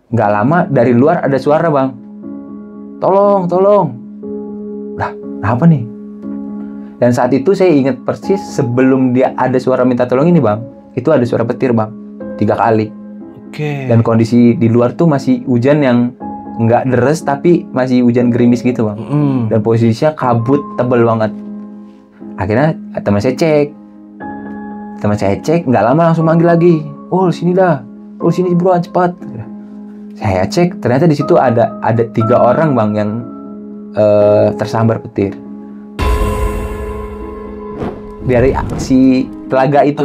nggak lama dari luar ada suara, Bang. Tolong, tolong. Lah, apa nih? Dan saat itu saya ingat persis sebelum dia ada suara minta tolong ini, Bang. Itu ada suara petir, Bang. 3 kali. Oke. Dan kondisi di luar tuh masih hujan yang nggak deres tapi masih hujan gerimis gitu, Bang. Dan posisinya kabut tebel banget. Akhirnya teman saya cek, nggak lama langsung manggil lagi. Oh, sini dah. Oh, sini buruan cepat. Saya cek, ternyata di situ ada 3 orang, Bang, yang tersambar petir. Dari si telaga itu.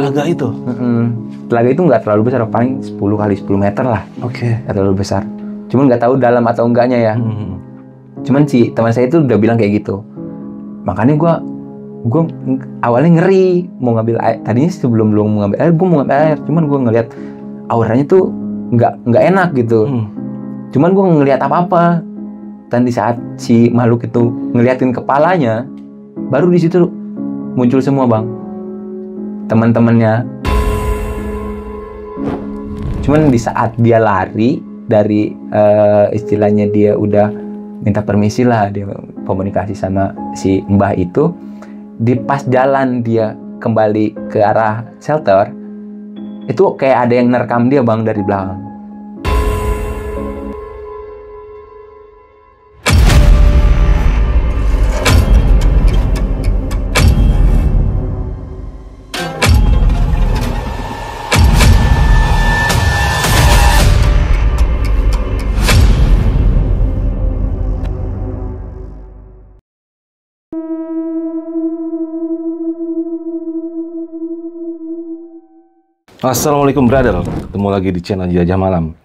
Telaga itu nggak terlalu besar, paling 10 kali 10 meter lah. Oke. Nggak terlalu besar. Cuman nggak tahu dalam atau enggaknya ya. Cuman si teman saya itu udah bilang kayak gitu. Makanya gue awalnya ngeri mau ngambil air. Tadinya sebelum mau ngambil air, gue mau ngambil air. Cuman gue ngeliat auranya tuh nggak enak gitu. Cuman gue ngeliat apa-apa. Dan di saat si makhluk itu ngeliatin kepalanya, baru di situ muncul semua, Bang, teman-temannya. Cuman di saat dia lari dari istilahnya dia udah minta permisi lah, dia komunikasi sama si mbah itu, di pas jalan dia kembali ke arah shelter, itu kayak ada yang nerekam dia, Bang, dari belakang. Assalamualaikum brother, ketemu lagi di channel Jelajah Malam.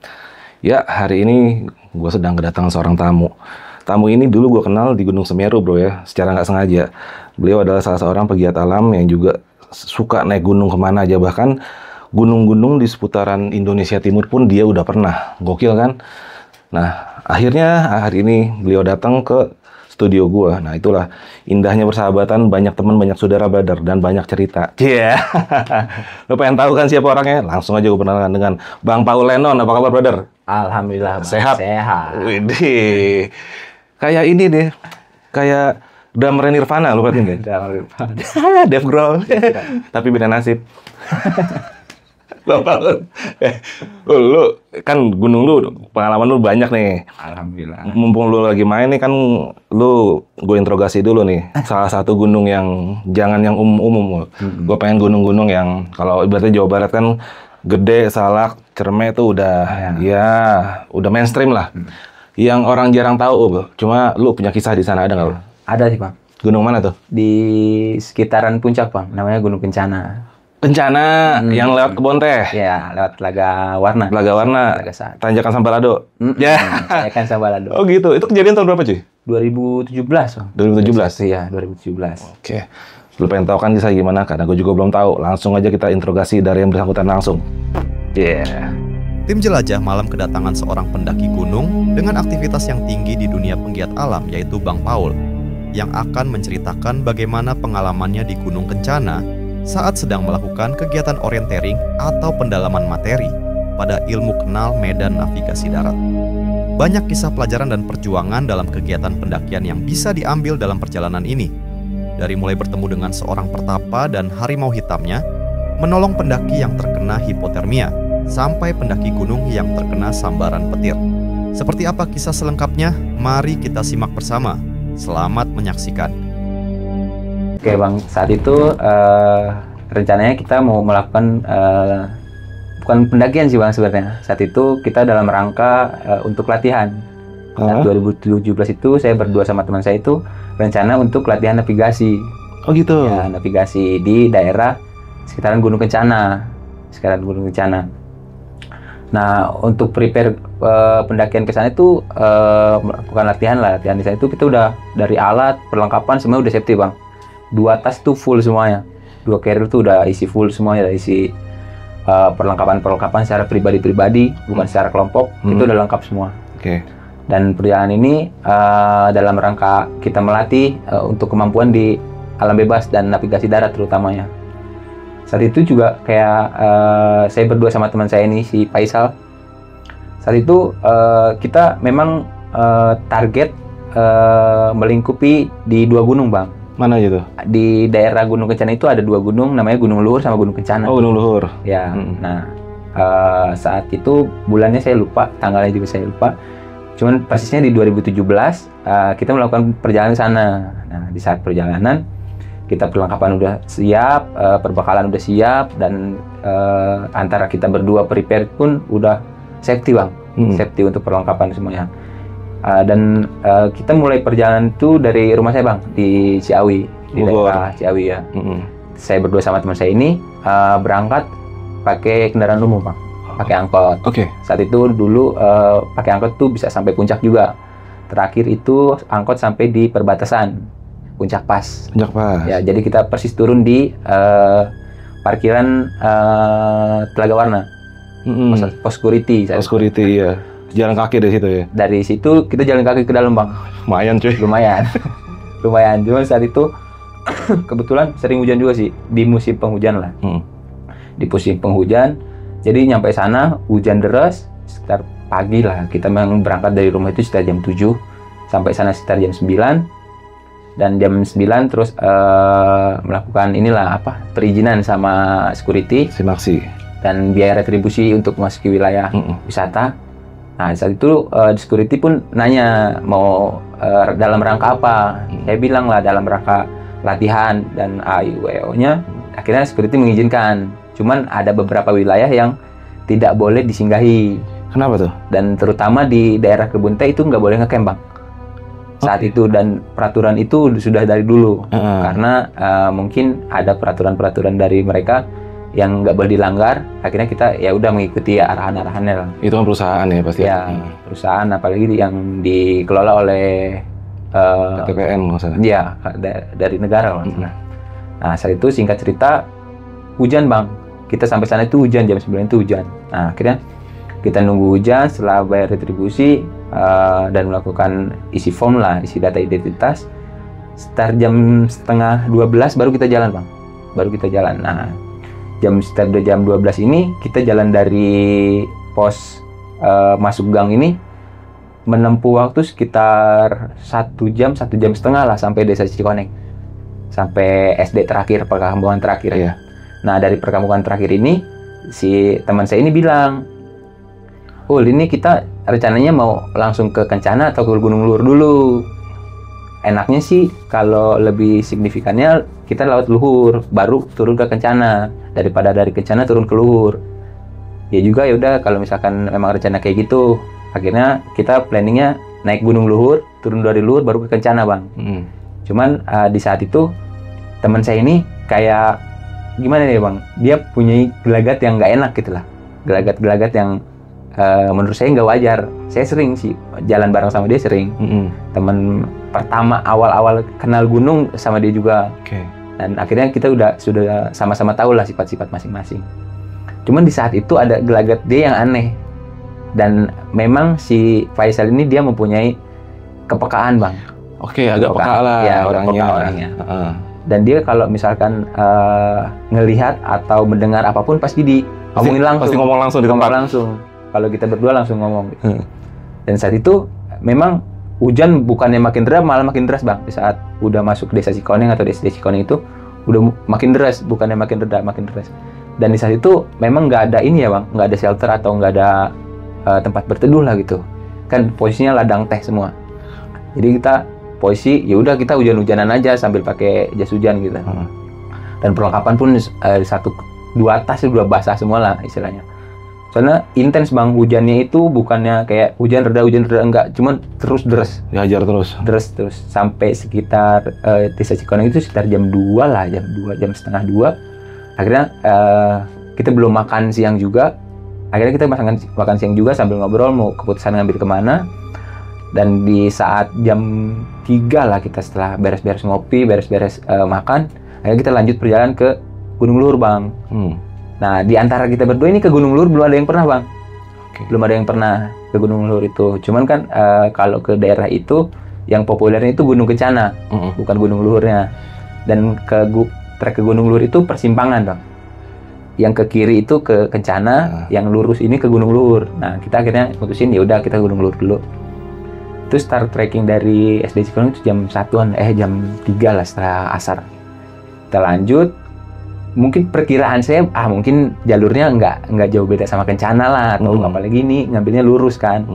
Ya, hari ini gue sedang kedatangan seorang tamu. Tamu ini dulu gue kenal di Gunung Semeru, bro, ya, secara nggak sengaja. Beliau adalah salah seorang pegiat alam yang juga suka naik gunung kemana aja. Bahkan gunung-gunung di seputaran Indonesia Timur pun dia udah pernah. Gokil kan? Nah, akhirnya hari ini beliau datang ke studio gua. Nah, itulah indahnya persahabatan, banyak teman, banyak saudara brother, dan banyak cerita. Iya. Yeah. Lo pengen tahu kan siapa orangnya? Langsung aja gue perkenalkan dengan Bang Paul Lennon. Apa kabar, brother? Alhamdulillah, Bang. Sehat. Sehat. Widih. Kayak ini deh. Kayak drummer Nirvana, lo perhatiin deh. Drummer Nirvana. Dave Grohl. Tapi beda nasib. Lu kan gunung lu, pengalaman lu banyak nih. Alhamdulillah. Mumpung lu lagi main nih kan, lu gue interogasi dulu nih. Salah satu gunung yang jangan yang umum-umum. Gue pengen gunung-gunung yang kalau ibaratnya Jawa Barat kan Gede, Salak, Cerme tuh udah udah mainstream lah. Yang orang jarang tahu, cuma lu punya kisah di sana, ada nggak lu? Ada sih, Bang. Gunung mana tuh? Di sekitaran puncak, Bang. Namanya Gunung Kencana. Kencana yang lewat kebon teh. Ya, lewat Telaga Warna. Telaga Warna. Tanjakan Sambalado. Ya. Tanjakan Sambalado. Oh gitu. Itu kejadian tahun berapa, cuy? 2017, Bang. 2017. Iya, 2017. Oke. Lu pengen tahu kan kisah gimana? Karena gue juga belum tahu. Langsung aja kita interogasi dari yang bersangkutan langsung. Yeah. Tim Jelajah Malam kedatangan seorang pendaki gunung dengan aktivitas yang tinggi di dunia penggiat alam, yaitu Bang Paul, yang akan menceritakan bagaimana pengalamannya di Gunung Kencana saat sedang melakukan kegiatan orientering atau pendalaman materi pada ilmu kenal medan navigasi darat. Banyak kisah pelajaran dan perjuangan dalam kegiatan pendakian yang bisa diambil dalam perjalanan ini. Dari mulai bertemu dengan seorang pertapa dan harimau hitamnya, menolong pendaki yang terkena hipotermia, sampai pendaki gunung yang terkena sambaran petir. Seperti apa kisah selengkapnya? Mari kita simak bersama. Selamat menyaksikan. Oke, Bang, saat itu rencananya kita mau melakukan bukan pendakian sih, Bang, sebenarnya. Saat itu kita dalam rangka untuk latihan. Saat 2017 itu saya berdua sama teman saya itu rencana untuk latihan navigasi. Oh gitu. Ya, navigasi di daerah sekitaran Gunung Kencana. Nah, untuk prepare pendakian ke sana itu bukan latihan lah. Latihan di sana itu kita udah dari alat, perlengkapan semua udah safety, Bang. 2 tas tuh full semuanya, 2 carrier tuh udah isi full semuanya, udah isi perlengkapan secara pribadi, bukan secara kelompok, itu udah lengkap semua. Oke. Dan perjalanan ini dalam rangka kita melatih untuk kemampuan di alam bebas dan navigasi darat terutamanya. Saat itu juga kayak saya berdua sama teman saya ini, si Faisal, Saat itu kita memang target melingkupi di 2 gunung, Bang. Mana aja tuh? Di daerah Gunung Kencana itu ada 2 gunung, namanya Gunung Luhur sama Gunung Kencana. Oh, Gunung Luhur. Ya, nah saat itu bulannya saya lupa, tanggalnya juga saya lupa. Cuman persisnya di 2017 kita melakukan perjalanan ke sana. Nah, di saat perjalanan kita perlengkapan udah siap, perbekalan udah siap, dan antara kita berdua prepare pun udah safety, Bang. Safety untuk perlengkapan semuanya. Dan kita mulai perjalanan itu dari rumah saya, Bang, di Ciawi, di daerah Ciawi ya. Saya berdua sama teman saya ini berangkat pakai kendaraan umum, Bang, pakai angkot. Saat itu dulu pakai angkot tuh bisa sampai puncak juga. Terakhir itu angkot sampai di perbatasan Puncak Pas. Ya, jadi kita persis turun di parkiran Telaga Warna, pos security. Pos security, ya. Jalan kaki dari situ ya? Dari situ kita jalan kaki ke dalam, Bang. Lumayan, cuy. Lumayan. Cuman saat itu kebetulan sering hujan juga sih, di musim penghujan lah. Di musim penghujan, jadi nyampe sana hujan deras sekitar pagi lah. Kita memang berangkat dari rumah itu sekitar jam 7, sampai sana sekitar jam 9. Dan jam 9 terus melakukan perizinan sama security. Simaksi. Dan biaya retribusi untuk memasuki wilayah wisata. Nah, saat itu security pun nanya mau dalam rangka apa. Saya bilang lah dalam rangka latihan dan AIWO-nya. Akhirnya security mengizinkan. Cuman ada beberapa wilayah yang tidak boleh disinggahi. Kenapa tuh? Dan terutama di daerah Kebun Teh itu nggak boleh ngecamp, Bang. Saat itu, dan peraturan itu sudah dari dulu. Karena mungkin ada peraturan-peraturan dari mereka yang nggak boleh dilanggar. Akhirnya kita ya udah mengikuti arahan-arahannya lah. Itu kan perusahaan ya pasti. Ya, perusahaan apalagi yang dikelola oleh TPN maksudnya. Iya, dari negara maksudnya. Nah, saat itu singkat cerita hujan, Bang. Kita sampai sana itu hujan, jam 9 itu hujan. Nah, akhirnya kita nunggu hujan, setelah bayar retribusi dan melakukan isi form lah, isi data identitas. Sekitar jam setengah 12 baru kita jalan, Bang. Baru kita jalan. Nah, sekitar jam 12 ini kita jalan dari pos masuk gang ini, menempuh waktu sekitar 1 jam, 1,5 jam lah sampai desa Cikoneng, sampai SD terakhir, perkampungan terakhir ya. Nah, dari perkampungan terakhir ini si teman saya ini bilang, "Oh, ini kita rencananya mau langsung ke Kencana atau ke Gunung Luhur dulu?" Enaknya sih kalau lebih signifikannya kita lewat Luhur baru turun ke Kencana, daripada dari Kencana turun ke Luhur. Ya juga, ya udah kalau misalkan memang rencana kayak gitu, akhirnya kita planningnya naik Gunung Luhur, turun dari Luhur baru ke Kencana, Bang. Cuman di saat itu teman saya ini kayak gimana nih, Bang? Dia punya gelagat yang nggak enak gitu lah, gelagat-gelagat yang menurut saya nggak wajar. Saya sering sih jalan bareng sama dia, sering. Teman pertama awal-awal kenal gunung sama dia juga. Dan akhirnya kita sudah sama-sama tahu lah sifat-sifat masing-masing. Cuman di saat itu ada gelagat dia yang aneh. Dan memang si Faisal ini dia mempunyai kepekaan, Bang. Agak peka lah ya, orangnya. Dan dia kalau misalkan ngelihat atau mendengar apapun pasti diomongin langsung. Pasti ngomong langsung di tempat. Kalau kita berdua langsung ngomong. Dan saat itu memang hujan bukannya makin deras, malah makin deras, Bang. Di saat udah masuk desa Cikoneng atau desa Cikoneng itu udah makin deras, bukannya makin reda, makin deras. Dan di saat itu memang nggak ada ini ya, Bang, nggak ada shelter atau nggak ada tempat berteduh lah gitu. Kan posisinya ladang teh semua. Jadi kita posisi ya udah kita hujan-hujanan aja sambil pakai jas hujan gitu. Dan perlengkapan pun 1-2 tas udah basah semua lah istilahnya. Soalnya intens, Bang, hujannya itu bukannya kayak hujan reda enggak, cuman terus deras. Dihajar terus. Terus sampai sekitar desa Cikoneng itu sekitar jam 2 lah, jam 1:30, 2. Akhirnya kita belum makan siang juga. Akhirnya kita makan siang juga sambil ngobrol mau keputusan ngambil kemana. Dan di saat jam 3 lah kita setelah beres-beres ngopi, beres-beres makan, akhirnya kita lanjut perjalanan ke Gunung Luhur, Bang. Nah, di antara kita berdua ini ke Gunung Luhur belum ada yang pernah, Bang. Belum ada yang pernah ke Gunung Luhur itu. Cuman kan kalau ke daerah itu yang populernya itu Gunung Kencana, bukan Gunung Luhurnya. Dan trek ke Gunung Luhur itu persimpangan, Bang. yang ke kiri itu ke Kencana, yang lurus ini ke Gunung Luhur. Nah, kita akhirnya mutusin ya udah kita Gunung Luhur dulu. Terus start trekking dari SD Cikoneng itu jam 1-an, jam 3 lah setelah asar. Kita lanjut. Mungkin perkiraan saya, mungkin jalurnya nggak jauh beda sama Kencana lah, atau apalagi ini ngambilnya lurus kan.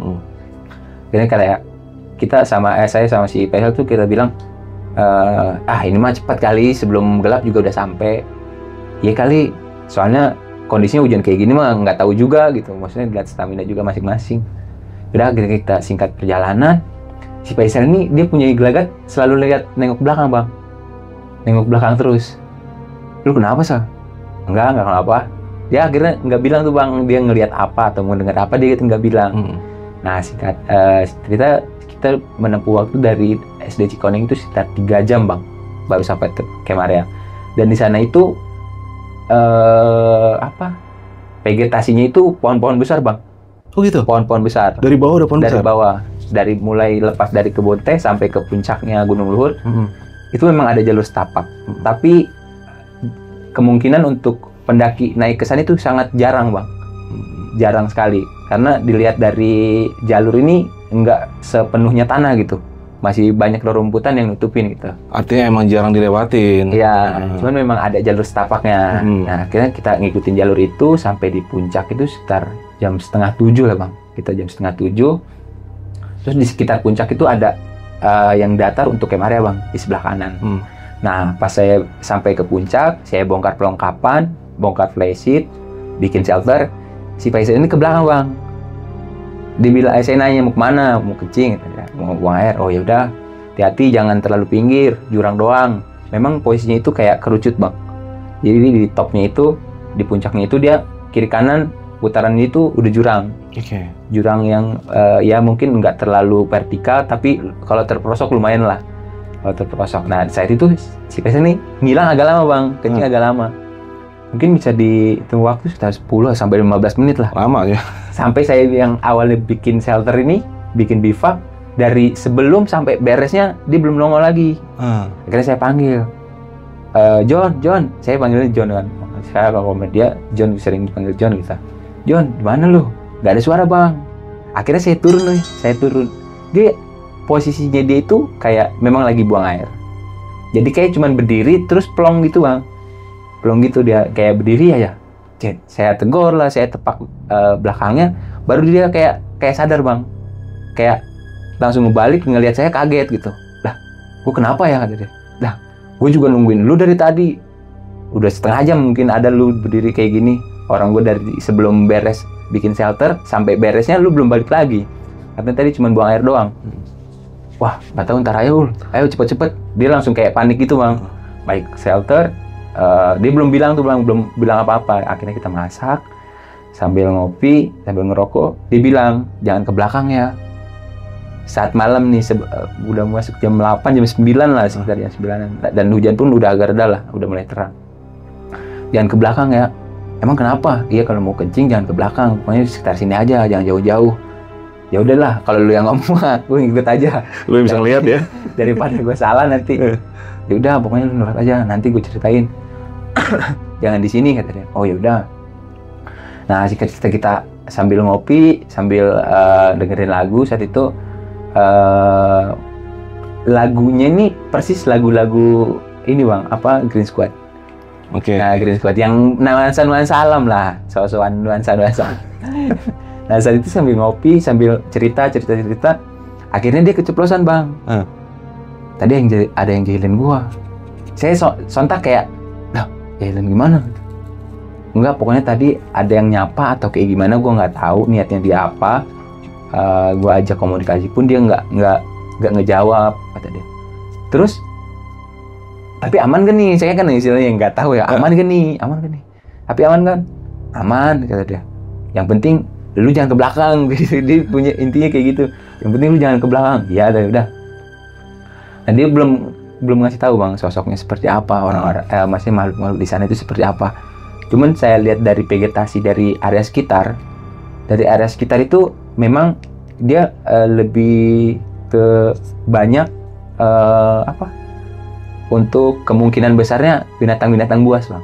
Akhirnya kayak kita saya sama si Faisal tuh kita bilang, ini mah cepat kali, sebelum gelap juga udah sampai. Ya kali, soalnya kondisinya hujan kayak gini mah nggak tahu juga gitu. Maksudnya lihat stamina juga masing-masing. Udah kita singkat perjalanan. Si Faisal ini dia punya gelagat selalu nengok belakang bang. Nengok belakang terus. Lu kenapa Sal? Enggak kenapa. Dia akhirnya nggak bilang tuh bang, dia ngelihat apa atau mau dengar apa dia gitu nggak bilang. Nah singkat cerita kita menempuh waktu dari SD Cikoneng itu sekitar 3 jam bang, baru sampai ke Camp Area. Dan di sana itu vegetasinya itu pohon-pohon besar bang. Oh gitu? Pohon-pohon besar. Dari bawah udah pohon besar? Dari bawah. Dari mulai lepas dari kebun teh sampai ke puncaknya Gunung Luhur. Itu memang ada jalur setapak. Tapi kemungkinan untuk pendaki naik ke sana itu sangat jarang bang. Jarang sekali. Karena dilihat dari jalur ini nggak sepenuhnya tanah gitu. Masih banyak rerumputan yang nutupin gitu. Artinya emang jarang dilewatin. Iya, cuman memang ada jalur setapaknya. Nah, akhirnya kita ngikutin jalur itu sampai di puncak itu sekitar jam 6:30 lah bang. Kita jam 6:30. Terus di sekitar puncak itu ada yang datar untuk Camp Area bang, di sebelah kanan. Nah, pas saya sampai ke puncak, saya bongkar perlengkapan, bongkar flysheet, bikin shelter. Si Faisal ini ke belakang bang. Dia bilang, saya nanya mau kemana, mau kencing, mau buang air. Oh ya udah, hati-hati jangan terlalu pinggir, jurang doang. Memang posisinya itu kayak kerucut bang. Jadi di topnya itu, di puncaknya itu dia kiri kanan putaran itu udah jurang. Jurang yang ya mungkin nggak terlalu vertikal, tapi kalau terperosok lumayan lah. Kalau terperosok. Nah saat itu si Faisal nih ngilang agak lama bang, kencing agak lama. Mungkin bisa ditunggu waktu sekitar 10 sampai 15 menit lah. Lama ya. Sampai saya yang awalnya bikin shelter ini, bikin bivak, dari sebelum sampai beresnya dia belum nongol lagi. Akhirnya saya panggil, John, saya panggilnya John kan. Saya kalau dia John, sering dipanggil John gitu. John, gimana lu? Gak ada suara bang. Akhirnya saya turun. Dia posisinya dia itu kayak memang lagi buang air. Jadi kayak cuman berdiri terus plong gitu bang. Plong gitu dia kayak berdiri aja. Saya tegur lah, saya tepak belakangnya, baru dia kayak sadar bang, kayak langsung ngebalik ngelihat saya kaget gitu. Lah, gue kenapa ya kata dia. Lah, gue juga nungguin lu dari tadi, udah setengah jam mungkin ada lu berdiri kayak gini. Orang gue dari sebelum beres bikin shelter sampai beresnya lu belum balik lagi. Katanya tadi cuma buang air doang. Wah, nggak tahu ntar ayo cepet-cepet. Dia langsung kayak panik gitu bang. Baik shelter. Dia belum bilang apa-apa. Akhirnya kita masak sambil ngopi, sambil ngerokok. Dia bilang jangan ke belakang ya. Saat malam nih udah masuk jam 8, jam 9 lah sekitar jam 9. Dan hujan pun udah agak reda lah, udah mulai terang. Jangan ke belakang ya. Emang kenapa? Iya kalau mau kencing jangan ke belakang. Pokoknya sekitar sini aja, jangan jauh-jauh. Ya udahlah, kalau lu yang ngomong, gue ngikut aja. Lu yang bisa ngeliat ya. Daripada gue salah nanti. Ya udah, pokoknya lu nurut aja. Nanti gue ceritain. Jangan di sini katanya. Oh ya udah. Nah, kita sambil ngopi, sambil dengerin lagu saat itu. Lagunya ini persis lagu-lagu ini bang, Green Squad. Nah, Green Squad yang nuansa alam lah, soal-soal nuansa. Nah saat itu sambil ngopi, sambil cerita. Akhirnya dia keceplosan bang. Tadi ada yang jahilin gua. Saya sontak kayak, lah jahilin gimana? Enggak, pokoknya tadi ada yang nyapa atau kayak gimana, gua nggak tahu niatnya dia apa. Gua ajak komunikasi pun dia nggak ngejawab kata dia. Terus, tapi aman kan nih? Saya kan istilahnya nggak tahu ya. Aman kan nih? Tapi aman kan? Aman kata dia. Yang penting lu jangan ke belakang. Dia punya intinya kayak gitu. Yang penting lu jangan ke belakang. Ya udah. Dan dia belum ngasih tahu bang sosoknya seperti apa, orang-orang masih makhluk di sana itu seperti apa. Cuman saya lihat dari vegetasi dari area sekitar itu memang dia lebih ke banyak untuk kemungkinan besarnya binatang-binatang buas bang.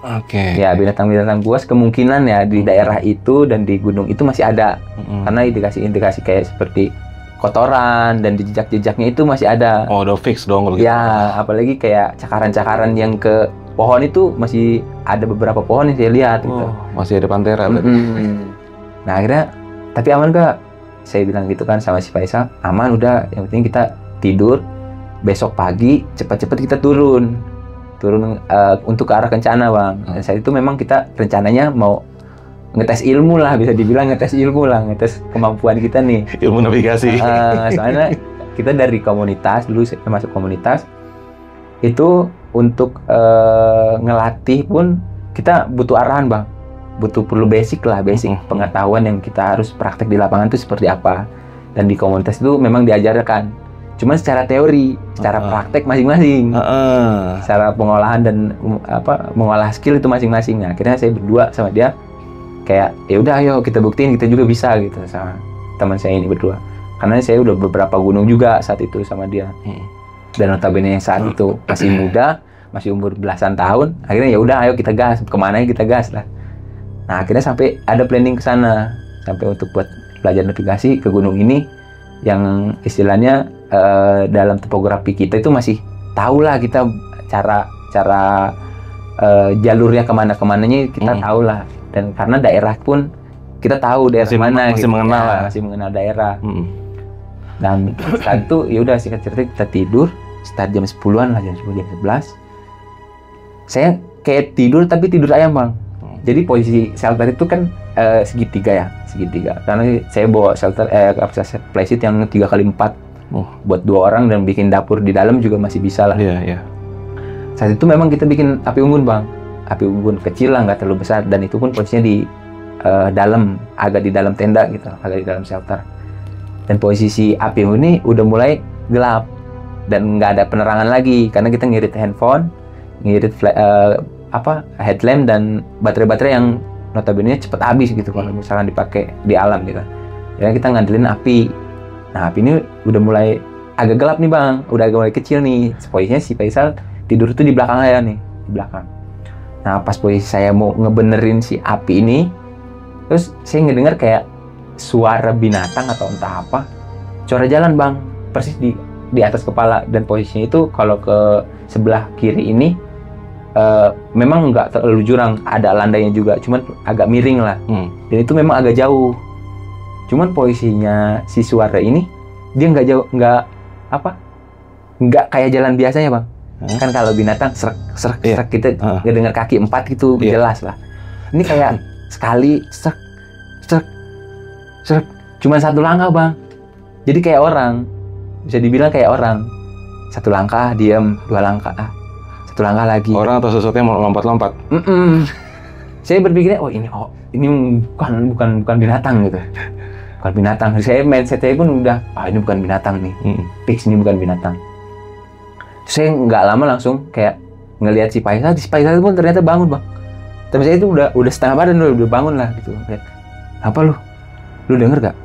Oke. Ya, binatang-binatang buas kemungkinan ya di daerah itu dan di gunung itu masih ada. Karena indikasi-indikasi kayak seperti kotoran dan di jejak-jejaknya itu masih ada. Oh, udah fix dong kalau gitu. Ya, apalagi kayak cakaran-cakaran yang ke pohon itu masih ada beberapa pohon yang saya lihat gitu. Masih ada pantera. Nah, akhirnya tapi aman gak? Saya bilang gitu kan sama si Faisal, aman udah, yang penting kita tidur, besok pagi cepat-cepat kita turun untuk ke arah Kencana, Bang. Dan saat itu memang kita rencananya mau ngetes ilmu lah, bisa dibilang ngetes ilmu lah, ngetes kemampuan kita nih. Ilmu navigasi. Soalnya kita dari komunitas, dulu saya masuk komunitas, itu untuk ngelatih pun kita butuh arahan, Bang. Perlu basic pengetahuan yang kita harus praktek di lapangan itu seperti apa. Dan di komunitas itu memang diajarkan. Cuman secara teori, secara praktek masing-masing. Secara pengolahan dan mengolah skill itu masing-masing. Nah, akhirnya saya berdua sama dia kayak ya udah ayo kita buktiin kita juga bisa gitu sama teman saya ini berdua. Karena saya udah beberapa gunung juga saat itu sama dia. Dan notabene saat itu masih muda, masih umur belasan tahun. Akhirnya ya udah ayo kita gas, kemana kita gas lah. Nah, akhirnya sampai ada planning ke sana, sampai untuk buat belajar navigasi ke gunung ini yang istilahnya dalam topografi kita itu masih tahu lah kita cara jalurnya kemana-kemananya kita tahu lah. Dan karena daerah pun kita tahu daerah mana masih gitu, mengenal ya, masih mengenal daerah. Dan saat itu ya udah singkat cerita kita tidur start jam 10-an lah, jam 10 jam 11. Saya kayak tidur tapi tidur ayam, Bang. Jadi posisi shelter itu kan segitiga. Karena saya bawa shelter kapasitas playset yang 3x4 buat 2 orang dan bikin dapur di dalam juga masih bisa lah. Iya. Saat itu memang kita bikin api unggun, Bang. Api unggun kecil lah, nggak terlalu besar, dan itu pun posisinya di dalam, agak di dalam tenda gitu, agak di dalam shelter. Dan posisi api unggun ini udah mulai gelap dan nggak ada penerangan lagi karena kita ngirit handphone, ngirit headlamp dan baterai-baterai yang notabene cepet habis gitu kalau misalkan dipakai di alam gitu. Jadi kita ngandelin api. Nah, api ini udah mulai agak gelap nih, Bang. Udah agak mulai kecil nih. Posisinya si Faisal tidur tuh di belakang saya nih, di belakang. Nah, pas posisi saya mau ngebenerin si api ini, terus saya ngedengar kayak suara binatang atau entah apa. Suara jalan, Bang. Persis di atas kepala, dan posisinya itu kalau ke sebelah kiri ini memang nggak terlalu jurang, ada landainya juga, cuman agak miring lah. Dan itu memang agak jauh. Cuman posisinya si suara ini dia nggak jauh, nggak kayak jalan biasanya, Bang. Kan kalau binatang serak kita ngedengar kaki 4 gitu jelas lah. Ini kayak sekali serak, cuman 1 langkah, Bang. Jadi kayak orang, bisa dibilang kayak orang. 1 langkah diam, 2 langkah, 1 langkah lagi. Orang atau sesuatu yang mau lompat-lompat. Saya berpikirnya, ini bukan binatang gitu. Bukan binatang. Mindset saya pun udah, ini bukan binatang nih. Fix ini bukan binatang. Saya nggak lama langsung kayak ngelihat si Faisal itu pun ternyata bangun, Bang. Tapi saya itu udah setengah badan udah bangun lah gitu. Kayak, apa lu denger gak?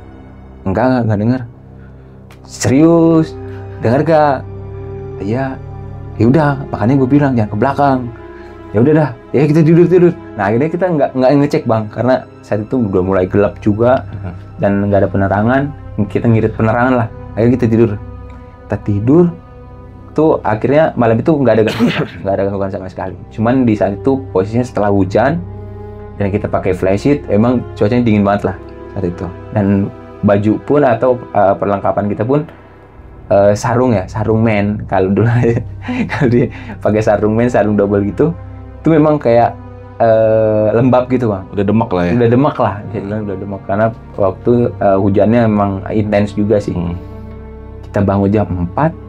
Enggak denger. Serius, denger gak? Iya. Ya udah, makanya gue bilang jangan ke belakang. Ya udah dah, ya kita tidur. Nah, akhirnya kita nggak ngecek, Bang, karena saat itu udah mulai gelap juga dan nggak ada penerangan. Kita ngirit penerangan lah. Akhirnya kita tidur. Tuh akhirnya malam itu nggak ada gangguan sama sekali. Cuman di saat itu posisinya setelah hujan dan kita pakai flashlight, emang cuacanya dingin banget lah saat itu. Dan baju pun atau perlengkapan kita pun sarung men. Kalau dulu kalau dia pakai sarung men, sarung double gitu, itu memang kayak lembab gitu, Bang. Udah demak lah ya. Udah demak lah, udah demak karena waktu hujannya memang intens juga sih. Kita bangun jam 4,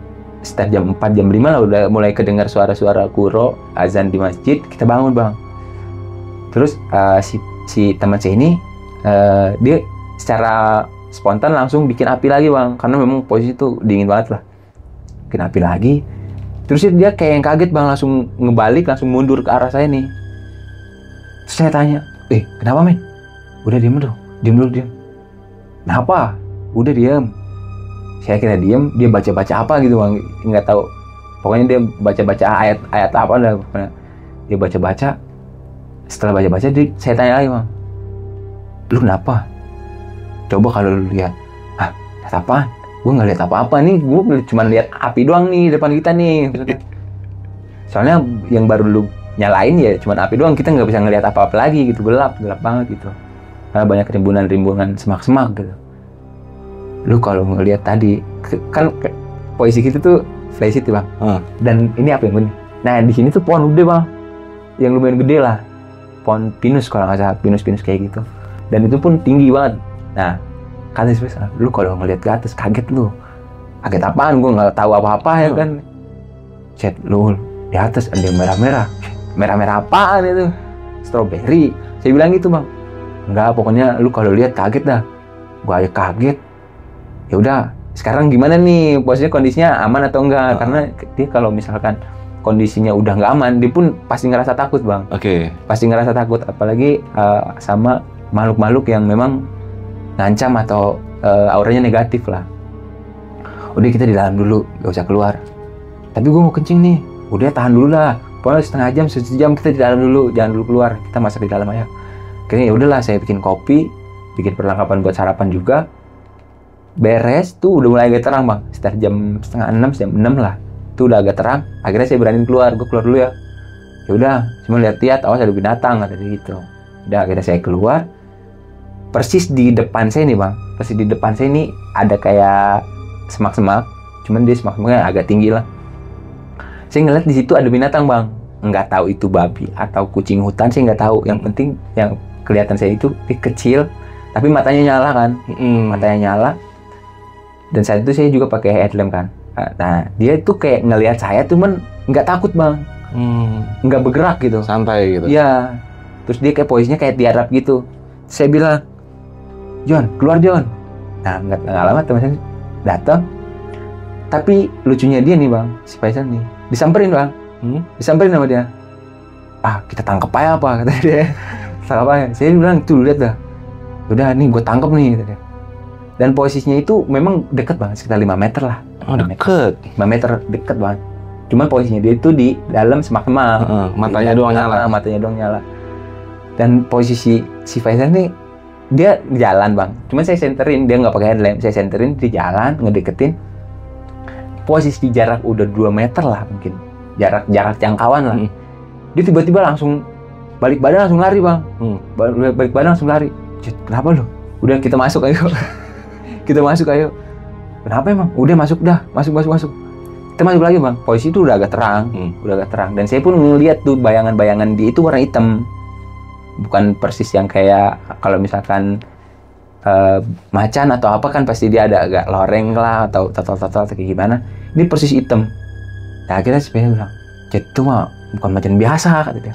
start jam 4, jam 5 lah udah mulai kedengar suara-suara kuro, azan di masjid. Kita bangun, Bang. Terus si teman saya ini dia secara spontan langsung bikin api lagi, Bang, karena memang posisi itu dingin banget lah. Bikin api lagi. Terus dia kayak yang kaget, Bang, langsung ngebalik, langsung mundur ke arah saya nih. Terus saya tanya, kenapa, men? Udah diem dulu. Kenapa? Udah diem. Saya kira diem, dia baca-baca apa gitu, Bang, nggak tahu. Pokoknya dia baca-baca ayat apa dah. Dia baca-baca, Setelah baca-baca, saya tanya lagi, Bang, lu kenapa? Coba kalau lu lihat, lihat apaan? Gue nggak lihat apa-apa nih, gue cuma lihat api doang nih depan kita nih. Soalnya yang baru lu nyalain ya cuma api doang, kita nggak bisa ngelihat apa-apa lagi gitu, gelap banget gitu. Karena banyak rimbunan semak-semak gitu. Lu kalau ngelihat tadi, kan posisi kita tuh flashlight ya, Bang. Dan ini apa yang gini? Nah di sini tuh pohon gede, Bang, yang lumayan gede lah, pohon pinus kalau nggak salah, pinus kayak gitu. Dan itu pun tinggi banget. Nah, kata spesial, lu kalau ngeliat ke atas kaget lu. Kaget apaan? Gue nggak tahu apa-apa ya kan. Chat lu di atas ada yang merah-merah. Merah-merah apaan itu? Strawberry. Saya bilang gitu, Bang. Enggak, pokoknya lu kalau lihat kaget dah. Gue aja kaget. Ya udah, sekarang gimana nih? Posisinya kondisinya aman atau enggak? Karena dia kalau misalkan kondisinya udah nggak aman, dia pun pasti ngerasa takut, Bang. Oke. Pasti ngerasa takut, apalagi sama makhluk-makhluk yang memang ngancam atau auranya negatif lah. Udah kita di dalam dulu, gak usah keluar. Tapi gue mau kencing nih. Udah tahan dulu lah. Pokoknya setengah jam, sejam kita di dalam dulu, jangan dulu keluar. Kita masak di dalam aja. Kayaknya ya udahlah, saya bikin kopi, bikin perlengkapan buat sarapan juga. Beres tuh udah mulai agak terang, Bang. Sekitar jam setengah 6, jam 6 lah. Tuh udah agak terang. Akhirnya saya berani keluar. Gue keluar dulu ya. Ya udah, cuma lihat-lihat, awas ada binatang, kata dia gitu. Udah akhirnya saya keluar. Persis di depan saya nih, Bang. Persis di depan saya ini ada kayak semak-semak. Cuman dia semak-semaknya agak tinggi lah. Saya ngeliat di situ ada binatang, Bang. Nggak tahu itu babi atau kucing hutan, saya nggak tahu. Yang penting yang kelihatan saya itu dia kecil, tapi matanya nyala kan. Matanya nyala. Dan saat itu saya juga pakai headlamp kan. Nah, dia itu kayak ngelihat saya tuh, nggak takut, Bang. Nggak bergerak gitu. Santai gitu. Iya. Terus dia kayak posisinya kayak tiarap gitu. Saya bilang, John, keluar John. Nah, nggak lama teman saya datang. Tapi lucunya dia nih, Bang, si Faisal nih, disamperin, Bang. Disamperin sama dia. Kita tangkap aja apa, kata dia. Tangkap aja. Saya bilang, tuh lihat dah. Udah nih, gue tangkap nih, kata dia. Dan posisinya itu memang deket banget, sekitar 5 meter lah. Deket. 5 meter, deket banget. Cuman posisinya dia itu di dalam semak-semak. Matanya doang nyala. Matanya doang nyala. Dan posisi si Faisal nih, dia jalan, Bang. Cuman saya senterin, dia nggak pakai headlamp. Saya senterin di jalan, ngedeketin. Posisi jarak udah 2 meter lah mungkin. Jarak jangkauan lah. Dia tiba-tiba langsung balik badan langsung lari, Bang. Balik badan langsung lari. Kenapa lo? Udah kita masuk ayo. Kita masuk ayo. Kenapa emang? Udah masuk dah. Masuk. Kita masuk lagi, Bang. Posisi itu udah agak terang. Udah agak terang. Dan saya pun ngeliat tuh bayangan-bayangan dia itu warna hitam. Bukan persis yang kayak kalau misalkan macan atau apa kan pasti dia ada agak loreng lah atau total kayak gimana. Ini persis hitam. Nah, akhirnya saya bilang, itu mah bukan macan biasa, kata dia.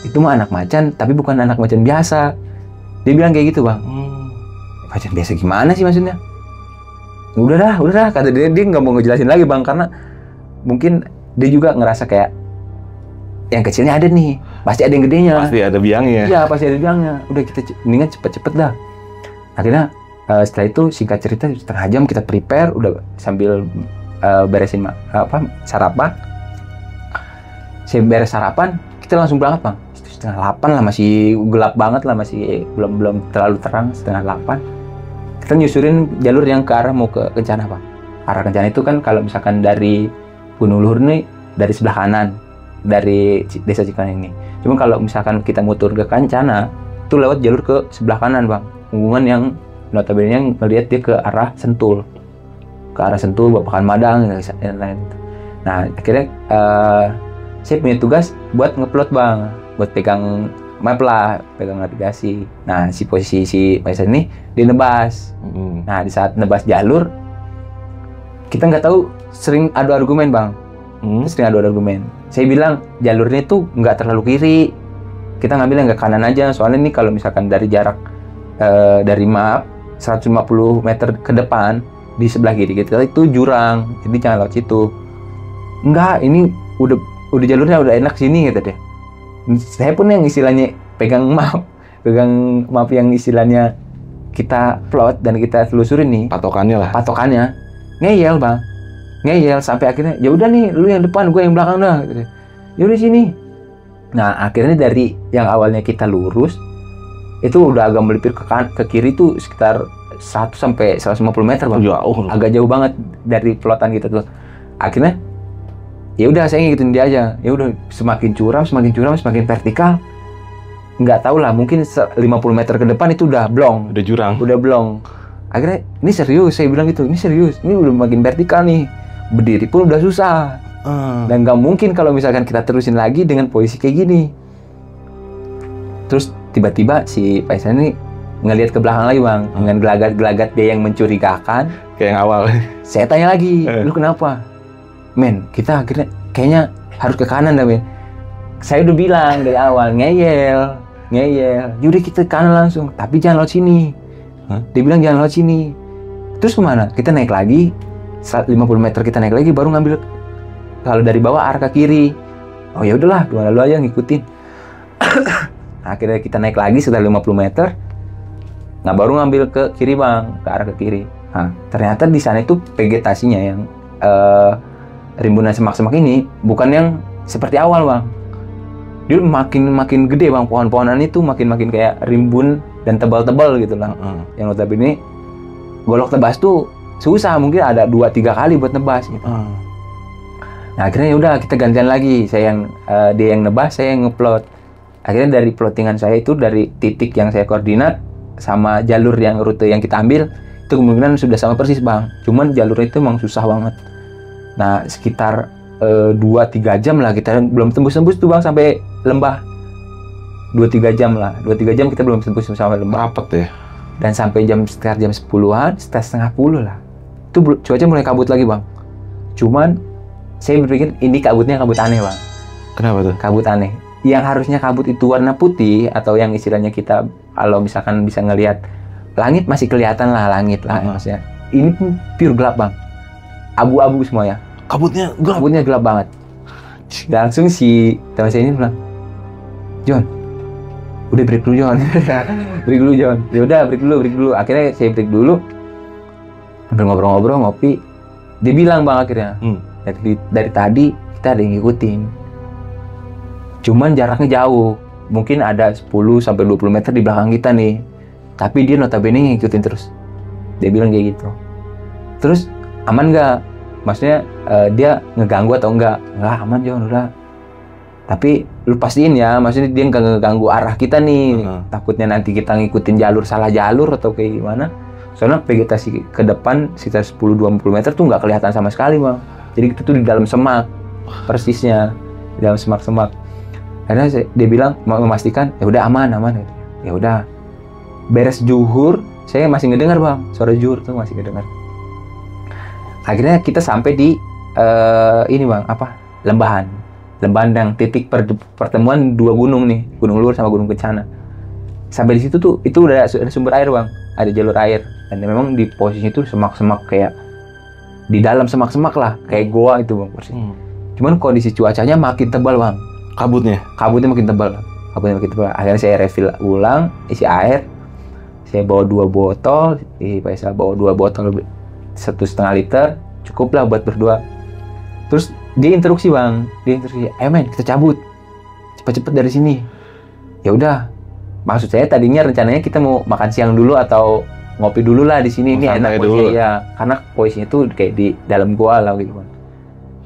Itu mah anak macan, tapi bukan anak macan biasa. Dia bilang kayak gitu, Bang. Macan biasa gimana sih maksudnya? Udah dah, kata dia nggak mau ngejelasin lagi, Bang, karena mungkin dia juga ngerasa kayak yang kecilnya ada nih, pasti ada yang gedenya. Pasti ada biangnya. Iya, pasti ada biangnya. Udah kita mendingan cepet-cepet dah. Akhirnya setelah itu singkat cerita setengah jam kita prepare, udah sambil beresin sarapan. Saya beres sarapan, kita langsung berangkat, Bang. Itu setengah 8 lah, masih gelap banget lah, masih belum terlalu terang, setengah 8. Kita nyusurin jalur yang ke arah mau ke Kencana, Bang. Arah Kencana itu kan kalau misalkan dari Gunung Luhur nih dari sebelah kanan dari desa Cikaneng ini. Cuma kalau misalkan kita mutur ke Kencana, itu lewat jalur ke sebelah kanan, Bang. Hubungan yang notabene melihat dia ke arah Sentul. Ke arah Sentul, Bapakan Madang, dan lain. Nah, akhirnya saya punya tugas buat ngeplot, Bang. Buat pegang map lah, pegang navigasi. Nah, si posisi si Faisal ini, dia nebas. Nah, di saat nebas jalur, kita nggak tahu, sering adu argumen, Bang. Sering adu argumen. Saya bilang, jalurnya tuh nggak terlalu kiri. Kita ngambilnya nggak kanan aja, soalnya ini kalau misalkan dari jarak dari map 150 meter ke depan di sebelah kiri kita itu jurang, jadi jangan lewat situ. Enggak, ini udah jalurnya udah enak sini, gitu deh. Saya pun yang istilahnya pegang map yang istilahnya kita plot dan kita telusurin nih, patokannya ngeyel, Bang, ngeyel sampai akhirnya ya udah nih lu yang depan, gue yang belakang dah, gitu. Ya udah sini. Nah akhirnya dari yang awalnya kita lurus itu udah agak melipir ke kiri tuh sekitar 100 sampai 150 meter bang. Jauh. Agak jauh banget dari pelotan kita tuh. Akhirnya ya udah saya ngikutin dia aja. Ya udah semakin curam, semakin vertikal. Nggak tahu lah, mungkin 50 meter ke depan itu udah blong. Udah jurang. Udah blong. Akhirnya ini serius, saya bilang gitu. Ini serius. Ini udah makin vertikal nih. Berdiri pun udah susah. Dan nggak mungkin kalau misalkan kita terusin lagi dengan posisi kayak gini. Terus tiba-tiba si Faisal ini ngelihat ke belakang lagi bang, dengan gelagat-gelagat dia yang mencurigakan. Kayak yang awal. Saya tanya lagi, lu kenapa? Men, kita akhirnya kayaknya harus ke kanan dah men. Saya udah bilang dari awal, ngeyel. Yaudah kita ke kanan langsung, tapi jangan lewat sini. Dia bilang jangan lewat sini. Terus kemana? Kita naik lagi, 50 meter kita naik lagi, baru ngambil kalau dari bawah arah ke kiri. Oh ya udahlah, dua lalu aja ngikutin. Akhirnya kita naik lagi setelah 50 meter. Nah baru ngambil ke kiri bang, ke arah ke kiri. Nah ternyata di sana itu vegetasinya yang rimbunan semak-semak ini bukan yang seperti awal bang. Dia makin gede bang, pohon-pohonan itu makin kayak rimbun dan tebal-tebal gitu lah. Yang notabene golok tebas tuh susah, mungkin ada 2-3 kali buat nebas gitu. Nah akhirnya udah kita gantian lagi, dia yang nebas, saya yang ngeplot. Akhirnya dari plottingan saya itu dari titik yang saya koordinat sama jalur yang rute yang kita ambil itu kemungkinan sudah sama persis bang, cuman jalurnya itu emang susah banget. Nah sekitar 2-3 jam lah kita belum tembus tuh bang sampai lembah. 2-3 jam lah, 2-3 jam kita belum tembus sampai lembah. Rapet ya. Dan sampai sekitar jam 10-an, setengah 10 lah itu cuaca mulai kabut lagi bang. Cuman saya berpikir ini kabutnya kabut aneh bang. Kenapa tuh? Kabut aneh yang harusnya kabut itu warna putih, atau yang istilahnya kita kalau misalkan bisa ngelihat langit masih kelihatan lah langit lah maksudnya. Ini pun pure gelap bang, abu-abu semuanya. Kabutnya gelap banget. Dan langsung si teman saya ini bilang, John, udah break dulu John. Break dulu John. Ya udah break dulu. Akhirnya saya break dulu. Sambil ngobrol-ngobrol ngopi. Dia bilang bang akhirnya, dari tadi kita ada yang ngikutin. Cuman jaraknya jauh, mungkin ada 10-20 meter di belakang kita nih. Tapi dia notabene ngikutin terus. Dia bilang kayak gitu. Terus aman nggak? Maksudnya dia ngeganggu atau enggak? Enggak, aman John, udah. Tapi lu pastiin ya, maksudnya dia nggak ngeganggu arah kita nih. Takutnya nanti kita ngikutin salah jalur atau kayak gimana. Soalnya vegetasi ke depan sekitar 10-20 meter tuh nggak kelihatan sama sekali bang. Jadi kita tuh di dalam semak, persisnya di dalam semak-semak. Karena dia bilang mau memastikan ya udah aman. Ya udah beres zuhur, saya masih ngedengar bang, suara zuhur tuh masih ngedengar. Akhirnya kita sampai di ini bang, lembahan yang titik pertemuan dua gunung nih, Gunung Luhur sama Gunung Kencana. Sampai di situ tuh itu udah ada sumber air bang, ada jalur air, dan memang di posisi itu semak-semak kayak di dalam semak-semak lah, kayak goa itu bang persis. Cuman kondisi cuacanya makin tebal bang. Kabutnya makin tebal. Akhirnya saya refill ulang isi air. Saya bawa 2 botol, Faisal bawa 2 botol 1,5 liter, cukup lah buat berdua. Terus dia instruksi bang, ayo men kita cabut, cepet-cepet dari sini. Ya udah, maksud saya tadinya rencananya kita mau makan siang dulu atau ngopi dulu lah di sini. Ini enak posisinya ya, karena posisinya tuh kayak di dalam goa lah gitu bang.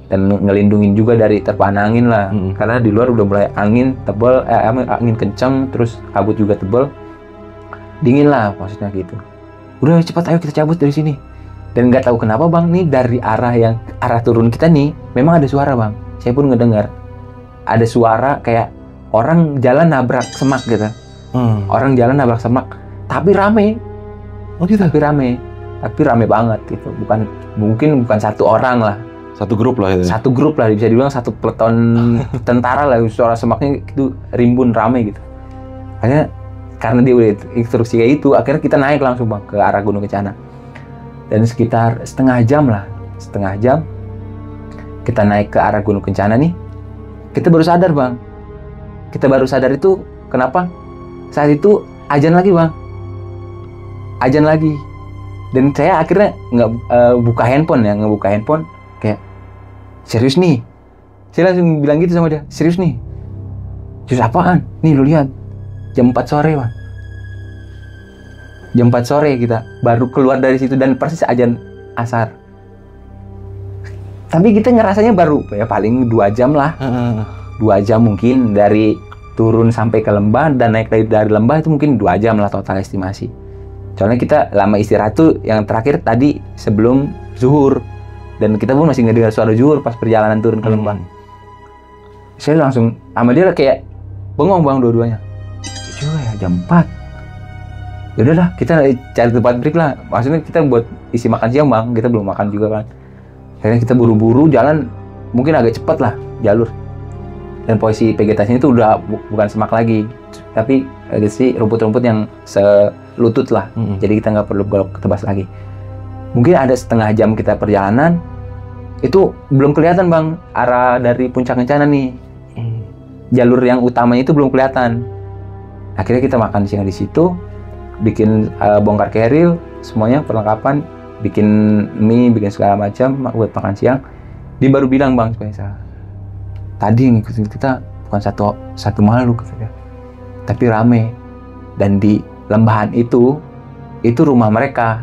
Dan ngelindungin juga dari terpaan angin lah, karena di luar udah mulai angin tebal, angin kencang, terus kabut juga tebal, dingin lah maksudnya gitu. Udah cepat ayo kita cabut dari sini. Dan nggak tahu kenapa bang, nih dari arah turun kita nih, memang ada suara bang. Saya pun ngedengar ada suara kayak orang jalan nabrak semak gitu. Orang jalan nabrak semak, tapi rame. Oh gitu. Tapi rame banget gitu. Mungkin bukan satu orang lah. Satu grup lah, bisa dibilang satu peleton tentara lah. Suara semaknya itu rimbun, rame gitu. Akhirnya karena dia udah instruksi kayak itu, akhirnya kita naik langsung bang ke arah Gunung Kencana. Dan sekitar setengah jam kita naik ke arah Gunung Kencana nih, kita baru sadar bang. Kita baru sadar itu kenapa? Saat itu azan lagi bang, azan lagi. Dan saya akhirnya ngebuka handphone kayak serius nih. Saya langsung bilang gitu sama dia, serius nih. Terus apaan? Nih lu lihat, jam 4 sore bang. Jam 4 sore kita baru keluar dari situ dan persis azan asar. Tapi kita ngerasanya baru ya paling 2 jam lah. 2 jam mungkin dari turun sampai ke lembah dan naik dari lembah itu mungkin 2 jam lah total estimasi. Soalnya kita lama istirahat tuh yang terakhir tadi sebelum zuhur. Dan kita pun masih ngedengar suara zuhur pas perjalanan turun ke lembah. Saya langsung sama dia kayak bengong bang dua-duanya. Juga ya jam 4. Ya udahlah kita cari tempat break lah. Maksudnya kita buat isi makan siang bang. Kita belum makan juga kan. Akhirnya kita buru-buru jalan mungkin agak cepat lah jalur. Dan posisi vegetasinya itu udah bukan semak lagi. Tapi sih rumput-rumput yang selutut lah. Jadi kita nggak perlu golok tebas lagi. Mungkin ada setengah jam kita perjalanan. Itu belum kelihatan bang arah dari puncak Kencana nih. Jalur yang utamanya itu belum kelihatan. Akhirnya kita makan siang di situ, bikin bongkar keril, semuanya perlengkapan, bikin mie, bikin segala macam buat makan siang. Dia baru bilang bang supaya tadi yang ngikutin kita bukan satu makhluk katanya, tapi rame. Dan di lembahan itu rumah mereka.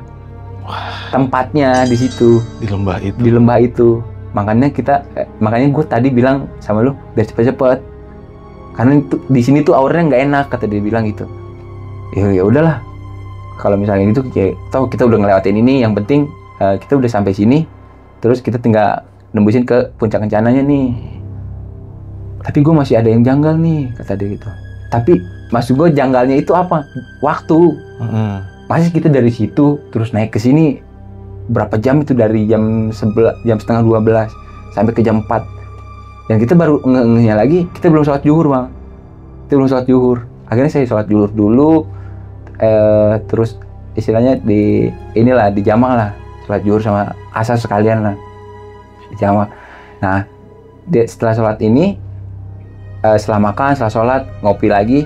Tempatnya di situ. Di lembah itu. Makanya gue tadi bilang sama lu biar cepet-cepet. Karena itu di sini tuh auranya nggak enak kata dia bilang gitu. Ya udahlah. Kalau misalnya gitu kayak tahu kita udah ngelewatin ini, yang penting kita udah sampai sini. Terus kita tinggal nembusin ke puncak Kencananya nih. Tapi gue masih ada yang janggal nih kata dia gitu. Tapi maksud gue janggalnya itu apa? Waktu. Masih kita dari situ terus naik ke sini berapa jam itu dari jam setengah 12 sampai ke jam 4. Dan kita baru ngehnya lagi, kita belum sholat zuhur bang. Kita belum sholat zuhur. Akhirnya saya sholat zuhur dulu, terus istilahnya di jamak lah, sholat zuhur sama asar sekalian lah, di jamak. Nah, setelah sholat ini, setelah makan, setelah sholat, ngopi lagi,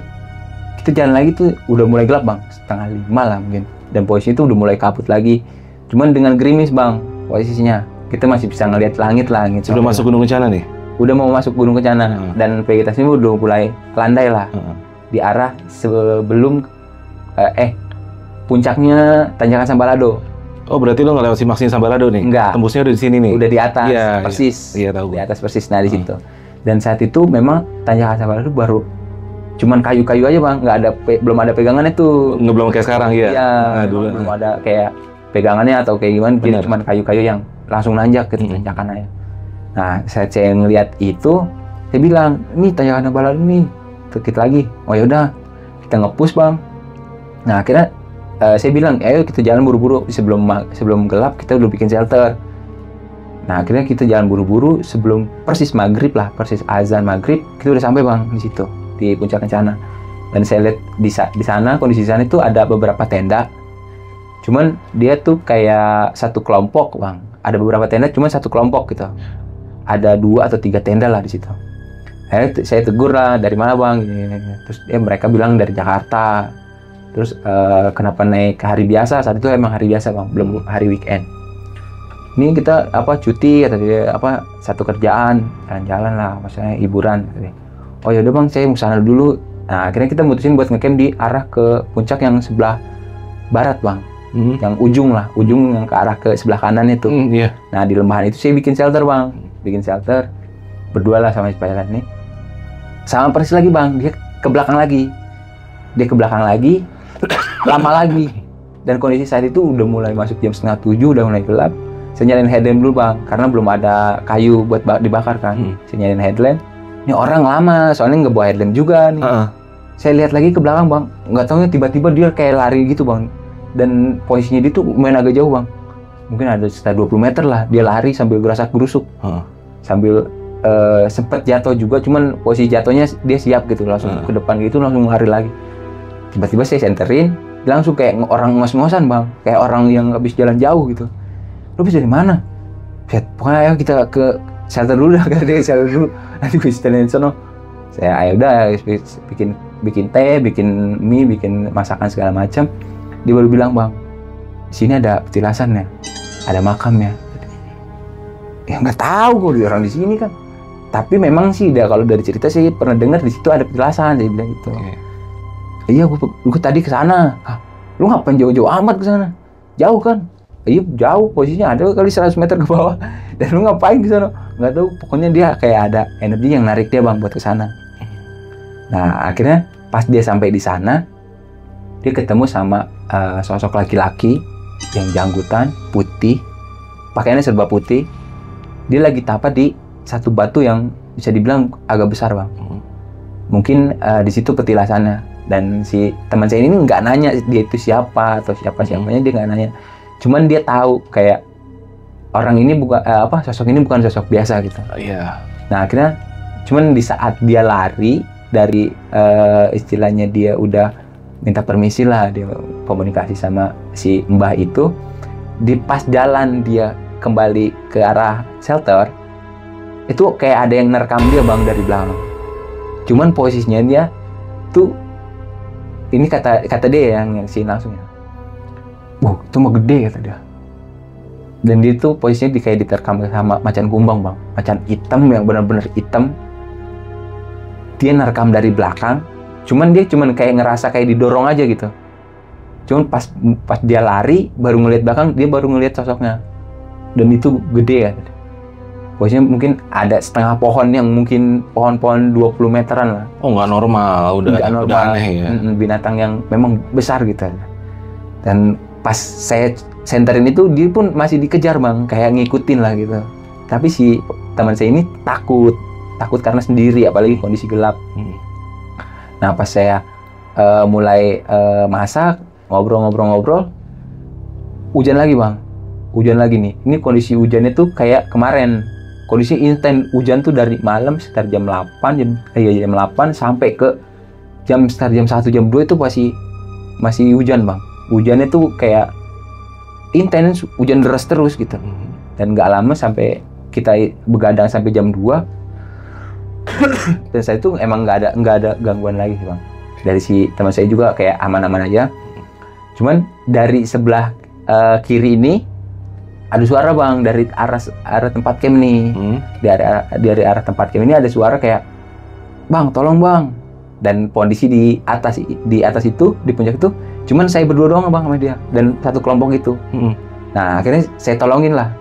kita jalan lagi tuh udah mulai gelap bang, 4:30 lah mungkin. Dan posisi itu udah mulai kabut lagi, cuman dengan gerimis bang posisinya. Kita masih bisa ngelihat langit. Sudah masuk Gunung Kencana nih? Udah mau masuk Gunung Kencana dan vegetasinya udah mulai landai lah di arah sebelum puncaknya Tanjakan Sambalado. Oh berarti lo nggak lewat Simaksing Sambalado nih? Enggak. Tembusnya udah di sini nih? Udah di atas, persis. Iya tahu. Di atas persis, nah di situ. Dan saat itu memang Tanjakan Sambalado baru cuman kayu-kayu aja bang, belum ada pegangannya tuh. Nggak belum kayak sekarang ya? Iya. Dulu belum ada kayak pegangannya atau kayak gimana? Jadi cuman kayu-kayu yang langsung nanjak ke tanjakannya. Nah, saya ngelihat itu, saya bilang, ini Tanjakan Sambalado nih, dikit lagi. Oh yaudah, kita nge-push bang. Nah akhirnya saya bilang, ayo kita jalan buru-buru sebelum gelap kita udah bikin shelter. Nah akhirnya kita jalan buru-buru sebelum persis maghrib lah, persis azan maghrib kita udah sampai bang di situ di puncak Kencana. Dan saya lihat di sana kondisi sana itu ada beberapa tenda. Cuman dia tuh kayak satu kelompok bang. Ada beberapa tenda, cuman satu kelompok gitu. Ada 2 atau 3 tenda lah di situ. Akhirnya saya tegur lah, dari mana bang? Terus mereka bilang dari Jakarta. Terus kenapa naik ke hari biasa? Saat itu emang hari biasa bang, belum hari weekend. Ini kita cuti atau satu kerjaan, jalan-jalan lah, maksudnya hiburan. Oh yaudah bang, saya mau sana dulu. Nah akhirnya kita mutusin buat ngecamp di arah ke puncak yang sebelah barat bang. Yang ujung yang ke arah ke sebelah kanan itu. Nah di lembahan itu saya bikin shelter bang. Bikin shelter berdua lah sama Ismail nih. Sama persis lagi bang, dia ke belakang lagi, lama lagi. Dan kondisi saat itu udah mulai masuk jam 6:30, udah mulai gelap. Saya nyalain headlamp dulu bang, karena belum ada kayu buat dibakar kan. Saya nyalain headlamp. Ini orang lama, soalnya nggak bawa headlamp juga nih. Saya lihat lagi ke belakang bang, nggak tahu tiba-tiba dia kayak lari gitu bang. Dan posisinya dia tuh main agak jauh bang. Mungkin ada sekitar 20 meter lah, dia lari sambil gerasak-gerusuk. Sambil sempet jatuh juga, cuman posisi jatuhnya dia siap gitu, langsung ke depan gitu, langsung lari lagi. Tiba-tiba saya senterin, dia langsung kayak orang ngos-ngosan bang, kayak orang yang habis jalan jauh gitu. Lo bisa dari mana? Pokoknya ayo kita ke shelter dulu dah, dia shelter dulu, nanti gue setelin sono. Saya ayo udah bikin teh, bikin mie, bikin masakan segala macam. Dia baru bilang bang, di sini ada petilasan ya, ada makamnya. Ya nggak tahu kok dia orang di sini kan. Tapi memang sih kalau dari cerita sih pernah dengar di situ ada petilasan, dia bilang gitu. Iya, gua tadi ke sana. Lu ngapain jauh-jauh amat ke sana? Jauh kan? Iya, jauh, posisinya ada kali 100 meter ke bawah. Dan lu ngapain ke sana? Nggak tahu, pokoknya dia kayak ada energi yang narik dia Bang buat ke sana. Nah, akhirnya pas dia sampai di sana, dia ketemu sama sosok laki-laki yang janggutan, putih, pakaiannya serba putih. Dia lagi tapak di satu batu yang bisa dibilang agak besar Bang. Mungkin di situ petilasannya. Dan si teman saya ini nggak nanya dia itu siapa atau siapa-siapanya, dia nggak nanya. Cuman dia tahu kayak orang ini bukan sosok ini bukan sosok biasa gitu. Iya. Nah, akhirnya cuman di saat dia lari dari istilahnya dia udah minta permisi lah, dia komunikasi sama si mbah itu, di pas jalan dia kembali ke arah shelter, itu kayak ada yang nerekam dia Bang dari belakang. Cuman posisinya dia tuh, ini kata dia yang si langsung ya, itu mah gede kata dia. Dan dia tuh posisinya kayak diterkam sama macan kumbang Bang, macan hitam yang benar-benar hitam. Dia nerekam dari belakang, cuman dia kayak ngerasa kayak didorong aja gitu. Cuman pas dia lari baru ngelihat belakang, dia baru ngelihat sosoknya. Dan itu gede ya. Posisinya mungkin ada setengah pohon yang mungkin pohon-pohon 20 meteran lah. Oh, nggak normal, udah aneh ya. Binatang yang memang besar gitu. Dan pas saya senterin itu, dia pun masih dikejar Bang, kayak ngikutin lah gitu. Tapi si teman saya ini takut karena sendiri, apalagi kondisi gelap. Nah, pas saya mulai masak, ngobrol-ngobrol, hujan lagi Bang. Hujan lagi nih. Ini kondisi hujannya tuh kayak kemarin. Kondisi intens hujan tuh dari malam sekitar jam 8 sampai ke sekitar jam 1 jam 2 itu masih hujan Bang. Hujannya tuh kayak intens, hujan deras terus gitu. Dan nggak lama sampai kita begadang sampai jam 2. Dan saya tuh emang nggak ada gangguan lagi Bang. Dari si teman saya juga kayak aman-aman aja. Cuman dari sebelah kiri ini ada suara Bang dari arah tempat camp nih. Dari arah tempat camp ini ada suara kayak, "Bang, tolong Bang." Dan kondisi di atas itu, di puncak itu, cuman saya berdua doang Bang sama dia dan satu kelompok itu. Nah, akhirnya saya tolongin lah.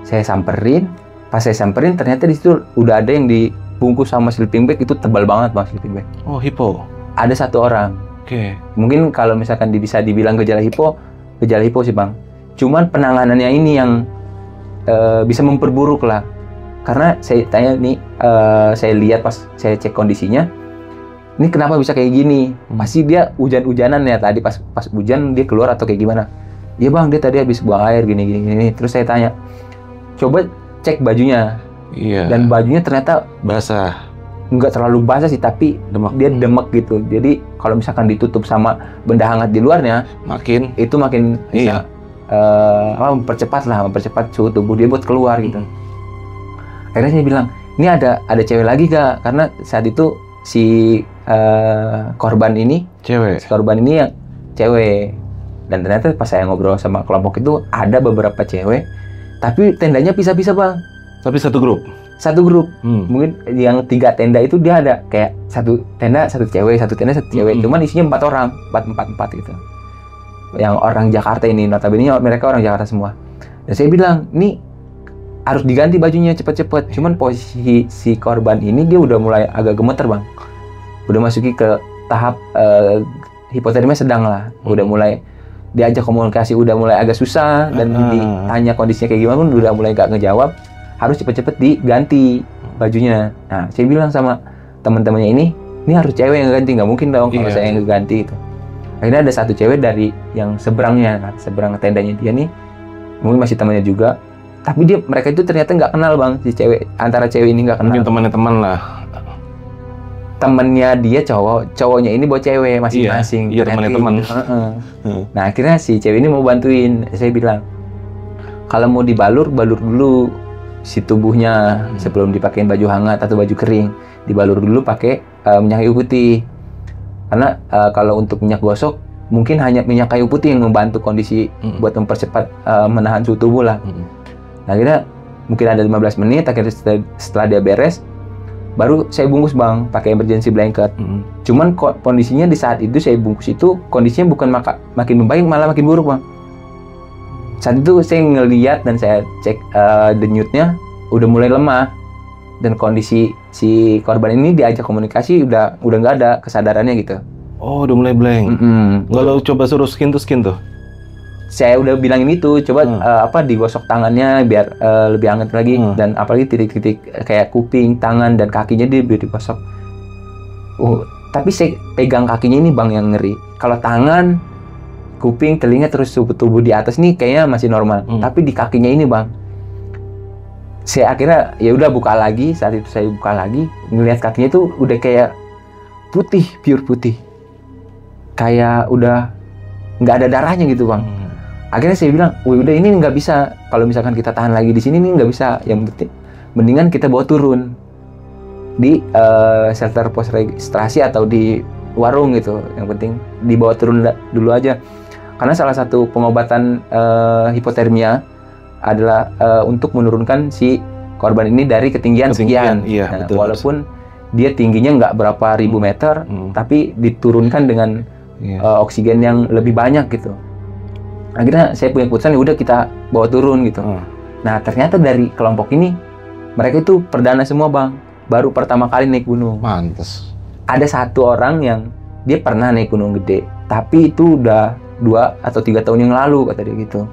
Saya samperin. Pas saya samperin, ternyata di situ udah ada yang dibungkus sama sleeping bag, itu tebal banget Bang sleeping bag. Oh, hipo. Ada satu orang. Oke. Mungkin kalau misalkan bisa dibilang gejala hipo sih Bang. Cuman penanganannya ini yang bisa memperburuk lah. Karena saya tanya nih, saya lihat pas saya cek kondisinya, ini kenapa bisa kayak gini? Masih dia hujan-hujanan ya tadi, pas hujan dia keluar atau kayak gimana? Iya Bang, dia tadi habis buang air gini. Terus saya tanya, coba cek bajunya. Iya. Dan bajunya ternyata basah. Nggak terlalu basah sih, tapi dia demek gitu. Jadi kalau misalkan ditutup sama benda hangat di luarnya, makin bisa mempercepat suhu tubuh dia buat keluar gitu. Akhirnya saya bilang, ini ada cewek lagi gak? Karena saat itu si korban ini yang cewek. Dan ternyata pas saya ngobrol sama kelompok itu ada beberapa cewek, tapi tendanya pisah-pisah Bang. Tapi satu grup. Mungkin yang 3 tenda itu dia ada kayak satu tenda satu cewek, cuman isinya 4 orang, 4 gitu. Yang orang Jakarta ini, notabene mereka orang Jakarta semua. Dan saya bilang, ini harus diganti bajunya cepet-cepet. Cuman posisi si korban ini dia udah mulai agak gemeter Bang. Udah masuki ke tahap hipotermia sedang lah. Udah mulai diajak komunikasi, udah mulai agak susah. Dan ditanya kondisinya kayak gimana pun udah mulai gak ngejawab. Harus cepet-cepet diganti bajunya. Nah, saya bilang sama teman-temannya ini harus cewek yang ganti, nggak mungkin dong kalau saya yang ganti itu. Akhirnya ada satu cewek dari yang seberang tendanya dia nih, mungkin masih temannya juga, tapi mereka itu ternyata nggak kenal Bang, si cewek, antara cewek ini nggak kenal. Mungkin teman lah. Temennya dia cowoknya ini bawa cewek masing-masing. Iya, temannya teman. Nah, akhirnya si cewek ini mau bantuin. Saya bilang, kalau mau dibalur dulu si tubuhnya sebelum dipakein baju hangat atau baju kering, dibalur dulu pakai minyak kayu putih. Karena kalau untuk minyak gosok mungkin hanya minyak kayu putih yang membantu kondisi buat mempercepat menahan suhu tubuh lah. Nah, akhirnya mungkin ada 15 menit, akhirnya setelah dia beres, baru saya bungkus bang pakai emergency blanket. Cuman kondisinya di saat itu saya bungkus itu kondisinya bukan makin membaik, malah makin buruk bang. Saat itu saya ngeliat dan saya cek denyutnya udah mulai lemah, dan kondisi si korban ini diajak komunikasi udah nggak ada kesadarannya gitu. Oh, udah mulai blank. Nggak lo coba suruh skin to skin tuh? Saya udah bilangin itu, coba digosok tangannya biar lebih hangat lagi, dan apalagi titik-titik kayak kuping, tangan dan kakinya dia digosok. Tapi saya pegang kakinya ini bang yang ngeri. Kalau tangan, kuping, telinga terus tubuh di atas nih kayaknya masih normal. Tapi di kakinya ini bang, saya akhirnya ya udah buka lagi. Saat itu saya buka lagi, ngelihat kakinya itu udah kayak putih, pure putih, kayak udah nggak ada darahnya gitu bang. Akhirnya saya bilang, udah ini nggak bisa. Kalau misalkan kita tahan lagi di sini nih nggak bisa. Yang penting, mendingan kita bawa turun di shelter pos registrasi atau di warung gitu. Yang penting dibawa turun dulu aja. Karena salah satu pengobatan hipotermia adalah untuk menurunkan si korban ini dari ketinggian sekian. Iya, nah, betul. Walaupun dia tingginya nggak berapa ribu meter, tapi diturunkan dengan oksigen yang lebih banyak gitu. Akhirnya saya punya keputusan, udah kita bawa turun gitu. Nah ternyata dari kelompok ini mereka itu perdana semua bang, baru pertama kali naik gunung. Mantes. Ada satu orang yang dia pernah naik gunung gede, tapi itu udah 2 atau 3 tahun yang lalu kata dia gitu.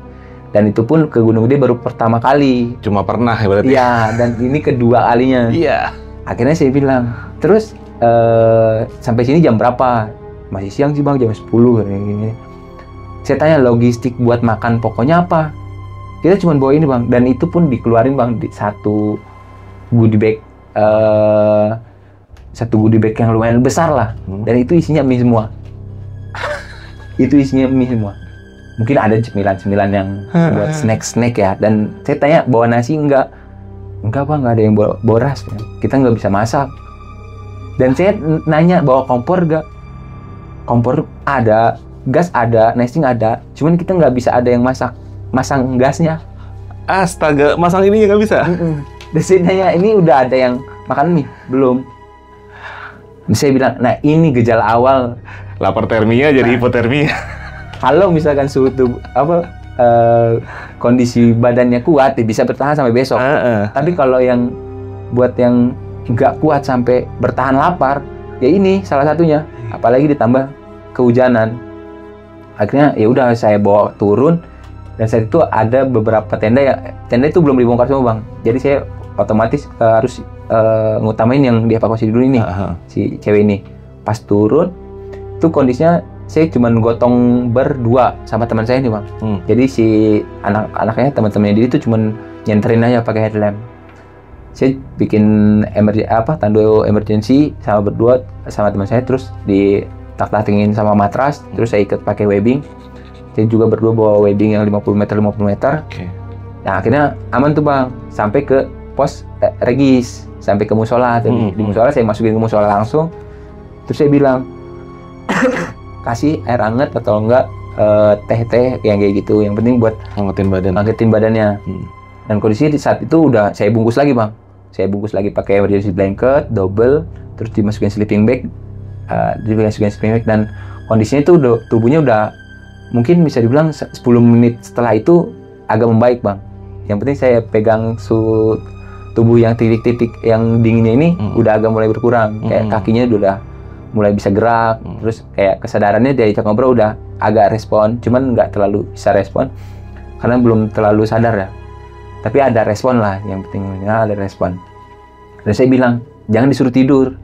Dan itu pun ke gunung gede baru pertama kali. Cuma pernah ya berarti? Iya, dan ini kedua kalinya. Iya. Akhirnya saya bilang, terus sampai sini jam berapa? Masih siang sih bang, jam 10 kayak gini. Saya tanya logistik buat makan pokoknya apa? Kita cuma bawa ini bang, dan itu pun dikeluarin bang di satu goodie bag, yang lumayan besar lah, dan itu isinya mie semua. Itu isinya mie semua. Mungkin ada cemilan-cemilan yang buat snack ya. Dan saya tanya bawa nasi enggak bang, nggak ada yang bawa beras, ya. Kita nggak bisa masak. Dan saya nanya bawa kompor nggak? Kompor ada. Gas ada, nesting ada, cuman kita nggak bisa ada yang masang gasnya. Astaga, masang ini nggak bisa? Dan saya nanya, ini udah ada yang makan mie? Belum. Saya bilang, nah ini gejala awal. Lapar termia jadi hipotermia. Kalau misalkan suhu tubuh, kondisi badannya kuat, ya bisa bertahan sampai besok. Tapi kalau yang buat yang nggak kuat sampai bertahan lapar, ya ini salah satunya. Apalagi ditambah kehujanan. Akhirnya ya udah saya bawa turun, dan saat itu ada beberapa tenda itu belum dibongkar semua bang. Jadi saya otomatis harus ngutamain yang dievakuasi dulu ini, si cewek ini. Pas turun itu kondisinya saya cuma gotong berdua sama teman saya nih bang. Jadi si anak-anaknya, teman-temannya dia itu cuma nyenterin aja pakai headlamp. Saya bikin tandu emergency sama berdua sama teman saya, terus di tak-takingin sama matras, terus saya ikut pakai webbing. Saya juga berdua bawa webbing yang 50 meter. Okay. Nah akhirnya aman tuh bang, sampai ke pos regis, sampai ke musola. Di musola saya masukin ke musola langsung. Terus saya bilang, kasih air hangat atau enggak teh yang kayak gitu. Yang penting buat hangatin badannya. Dan kondisi di saat itu udah saya bungkus lagi bang. Saya bungkus lagi pakai emergency blanket, double, terus dimasukin sleeping bag. Dan kondisinya itu tubuhnya udah mungkin bisa dibilang 10 menit setelah itu agak membaik bang. Yang penting saya pegang suhu tubuh yang titik-titik yang dinginnya ini udah agak mulai berkurang. Kayak kakinya udah mulai bisa gerak, terus kayak kesadarannya dari cak ngobrol udah agak respon, cuman nggak terlalu bisa respon karena belum terlalu sadar ya. Tapi ada respon lah, yang penting ada respon. Dan saya bilang jangan disuruh tidur,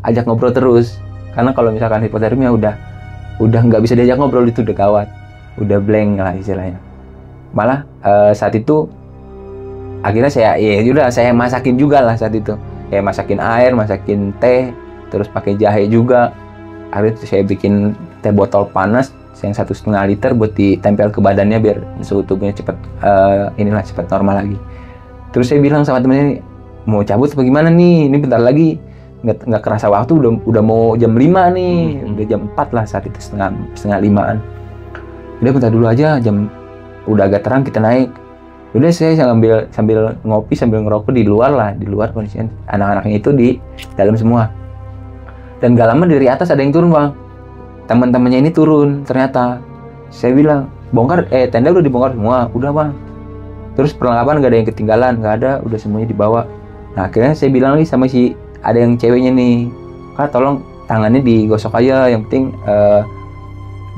ajak ngobrol terus. Karena kalau misalkan hipotermia udah nggak bisa diajak ngobrol, itu udah gawat, udah blank lah istilahnya. Malah saat itu akhirnya saya masakin juga lah saat itu. Kayak masakin air, masakin teh, terus pakai jahe juga. Akhirnya saya bikin teh botol panas yang 1,5 liter buat ditempel ke badannya biar suhu tubuhnya cepat normal lagi. Terus saya bilang sama temennya, mau cabut apa gimana nih? Ini bentar lagi. Nggak kerasa waktu, udah mau jam 5 nih, udah jam 4 lah saat itu, setengah 5-an. Udah bentar dulu aja, udah agak terang kita naik. Udah saya sambil ngopi sambil ngerokok di luar kondisinya anak-anaknya itu di dalam semua. Dan gak lama dari atas ada yang turun bang, teman-temannya ini turun ternyata. Saya bilang tenda udah dibongkar semua, udah bang. Terus perlengkapan gak ada yang ketinggalan, gak ada, udah semuanya dibawa. Nah akhirnya saya bilang lagi sama ada yang ceweknya nih, Kak tolong tangannya digosok aja, yang penting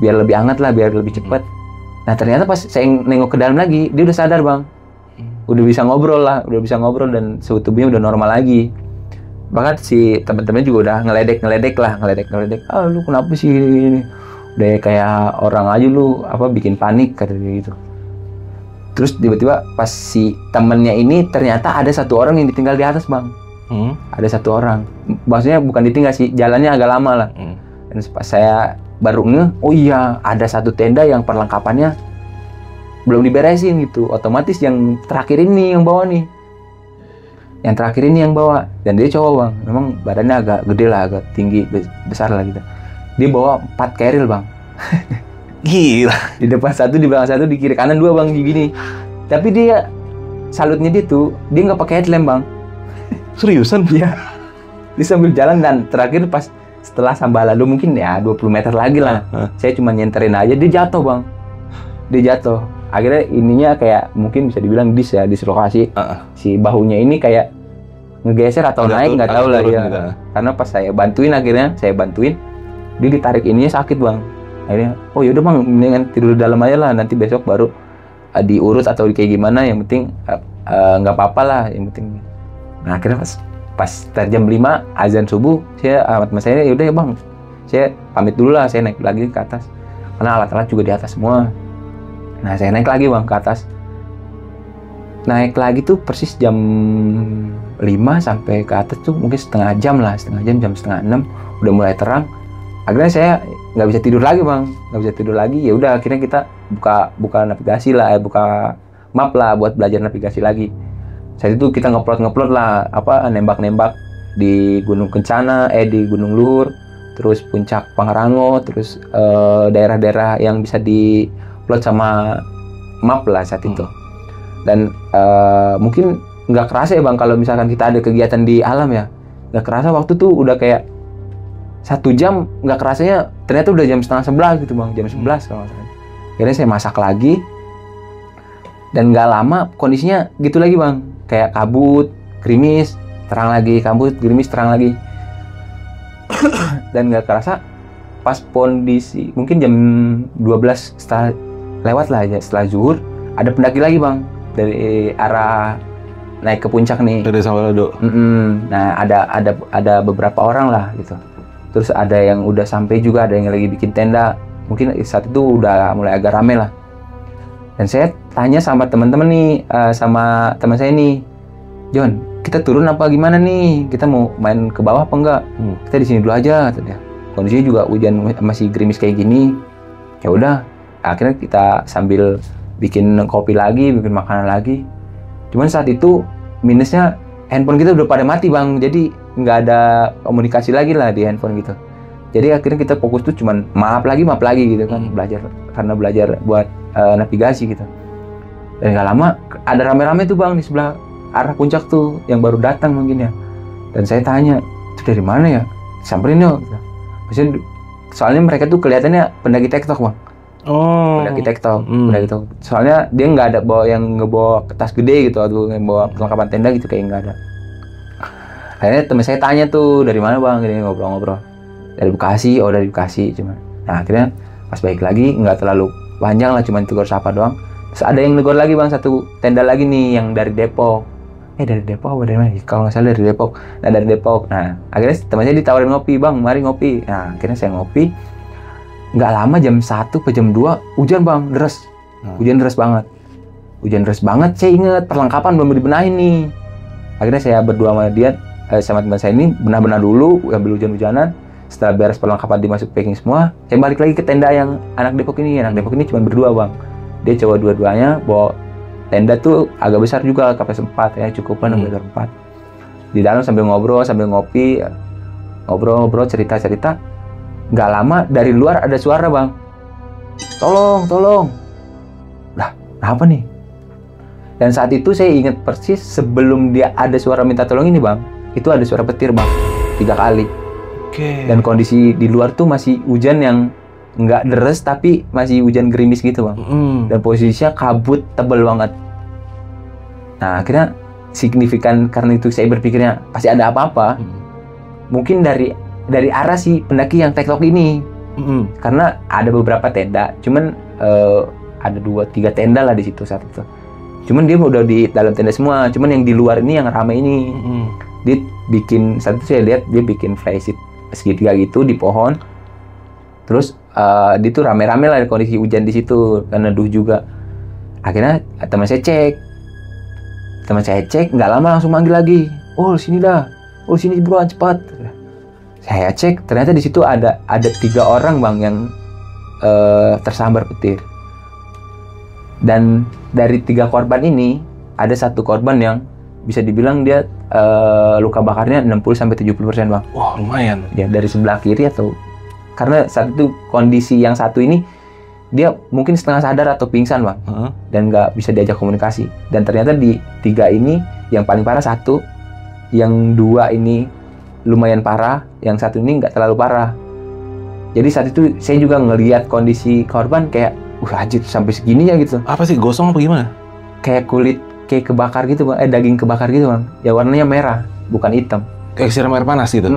biar lebih hangat lah, biar lebih cepat. Nah ternyata pas saya nengok ke dalam lagi, dia udah sadar bang, udah bisa ngobrol dan suhu tubuhnya udah normal lagi. Bahkan si teman-temannya juga udah ngeledek, ah lu kenapa sih ini, udah kayak orang aja lu bikin panik kata dia gitu. Terus tiba-tiba pas si temennya ini ternyata ada satu orang yang ditinggal di atas bang. Ada satu orang, maksudnya bukan ditinggal sih, jalannya agak lama lah. Dan pas saya baru oh iya ada satu tenda yang perlengkapannya belum diberesin gitu, otomatis yang terakhir ini yang bawa dan dia cowok bang, memang badannya agak gede lah, agak tinggi, besar lah gitu. Dia bawa 4 keril bang. Gila. Di depan 1, di belakang 1, di kiri kanan 2 bang, gini. Tapi dia salutnya dia nggak pakai headlamp bang. Seriusan? Iya. Dia sambil jalan dan terakhir pas setelah Sambalado mungkin ya 20 meter lagi lah. Saya cuma nyenterin aja, dia jatuh bang. Akhirnya ininya kayak mungkin bisa dibilang dislokasi. Si bahunya ini kayak ngegeser atau naik nggak tahu lah ya. Gitu. Karena pas saya bantuin dia ditarik ininya sakit bang. Akhirnya oh yaudah bang, mendingan tidur di dalam aja lah, nanti besok baru diurut atau kayak gimana, yang penting nggak apa-apa lah, yang penting. Nah akhirnya pas jam 5 azan subuh, saya sama teman saya, yaudah ya bang, saya pamit dulu lah, saya naik lagi ke atas karena alat-alat juga di atas semua. Nah saya naik lagi bang ke atas, naik lagi tuh persis jam 5 sampai ke atas tuh mungkin setengah jam, jam setengah 6 udah mulai terang. Akhirnya saya nggak bisa tidur lagi, ya udah akhirnya kita buka navigasi lah, buka map lah buat belajar navigasi lagi. Saat itu kita ngeplot lah, nembak di Gunung Kencana, di Gunung Luhur, terus Puncak Pangrango, terus daerah-daerah yang bisa diplot sama map lah saat itu. Dan mungkin nggak kerasa ya bang, kalau misalkan kita ada kegiatan di alam ya, nggak kerasa waktu tuh udah kayak 1 jam, nggak kerasanya ternyata udah jam 10:30 gitu bang, jam 11 kalau nggak salah. Akhirnya saya masak lagi, dan nggak lama kondisinya gitu lagi bang, kayak kabut, gerimis, terang lagi, kabut, gerimis, terang lagi. Dan nggak kerasa pas kondisi mungkin jam 12 setelah zuhur, ada pendaki lagi bang dari arah naik ke puncak nih. Dari Sambalado. Nah ada beberapa orang lah gitu. Terus ada yang udah sampai juga, ada yang lagi bikin tenda. Mungkin saat itu udah mulai agak rame lah. Dan saya tanya sama teman-teman nih, sama teman saya nih, John, kita turun apa gimana nih? Kita mau main ke bawah apa enggak? Kita di sini dulu aja, kata dia. Kondisinya juga hujan masih gerimis kayak gini. Ya udah, akhirnya kita sambil bikin kopi lagi, bikin makanan lagi. Cuman saat itu minusnya handphone kita udah pada mati bang, jadi nggak ada komunikasi lagi lah di handphone gitu. Jadi akhirnya kita fokus tuh cuman map lagi gitu kan, belajar buat navigasi gitu. Dan nggak lama ada rame-rame tuh bang di sebelah arah puncak tuh yang baru datang mungkin ya. Dan saya tanya, itu dari mana ya? Samperin yuk. Gitu. Maksudnya, soalnya mereka tuh kelihatannya pendaki TikTok bang. Pendaki TikTok. Soalnya dia nggak ada ngebawa tas gede gitu atau ngebawa perlengkapan tenda gitu, kayak nggak ada. Akhirnya teman saya tanya tuh, dari mana bang? Gini ngobrol-ngobrol. Dari Bekasi, dari Bekasi cuma. Nah akhirnya pas balik lagi nggak terlalu panjang lah, cuma tegur sapa doang. Terus ada yang negor lagi bang, satu tenda lagi nih yang dari Depok. Dari Depok apa dari mana? Kalau nggak salah dari Depok. Nah dari Depok. Nah akhirnya teman saya ditawarin ngopi, bang mari ngopi. Nah akhirnya saya ngopi. Nggak lama jam 1 ke jam 2 hujan bang, deras. Hujan deras banget. Saya inget perlengkapan belum dibenahin nih. Akhirnya saya berdua sama dia, sama teman saya ini benar-benar dulu ambil hujan-hujanan. Setelah beres perlengkapan dimasuk packing semua, saya balik lagi ke tenda yang anak Depok ini. Anak Depok ini cuma berdua bang. Dia cowok dua-duanya bawa tenda tuh agak besar juga, kapasitas 4 ya, cukupan besar 4. Di dalam sambil ngobrol, sambil ngopi, ngobrol cerita-cerita. Nggak lama dari luar ada suara bang, tolong. Lah apa nih? Dan saat itu saya ingat persis sebelum dia ada suara minta tolong ini bang, itu ada suara petir bang, 3 kali. Dan kondisi di luar tuh masih hujan yang nggak deres tapi masih hujan gerimis gitu bang. Dan posisinya kabut tebel banget. Nah akhirnya signifikan karena itu saya berpikirnya pasti ada apa-apa. Mungkin dari arah si pendaki yang tektok ini. Karena ada beberapa tenda, cuman ada 2-3 tenda lah di situ saat itu. Cuman dia udah di dalam tenda semua, cuman yang di luar ini yang rame ini. Dia bikin, saat itu saya lihat dia bikin flysheet segitiga gitu di pohon. Terus dia tuh rame-rame lah kondisi hujan di situ, karena neduh juga. Akhirnya teman saya cek, nggak lama langsung manggil lagi. Oh sini dah, oh sini buruan cepat. Saya cek, ternyata di situ ada 3 orang bang yang tersambar petir. Dan dari 3 korban ini ada 1 korban yang bisa dibilang dia luka bakarnya 60-70% bang. Wah lumayan. Ya dari sebelah kiri atau karena saat itu kondisi yang satu ini dia mungkin setengah sadar atau pingsan bang, dan nggak bisa diajak komunikasi. Dan ternyata di 3 ini yang paling parah 1, yang 2 ini lumayan parah, yang 1 ini nggak terlalu parah. Jadi saat itu saya juga ngelihat kondisi korban kayak anjir sampai segini ya gitu. Apa sih, gosong apa gimana? Kayak kulit kayak kebakar gitu bang, daging kebakar gitu bang. Ya warnanya merah, bukan hitam. Kayak siram air panas gitu?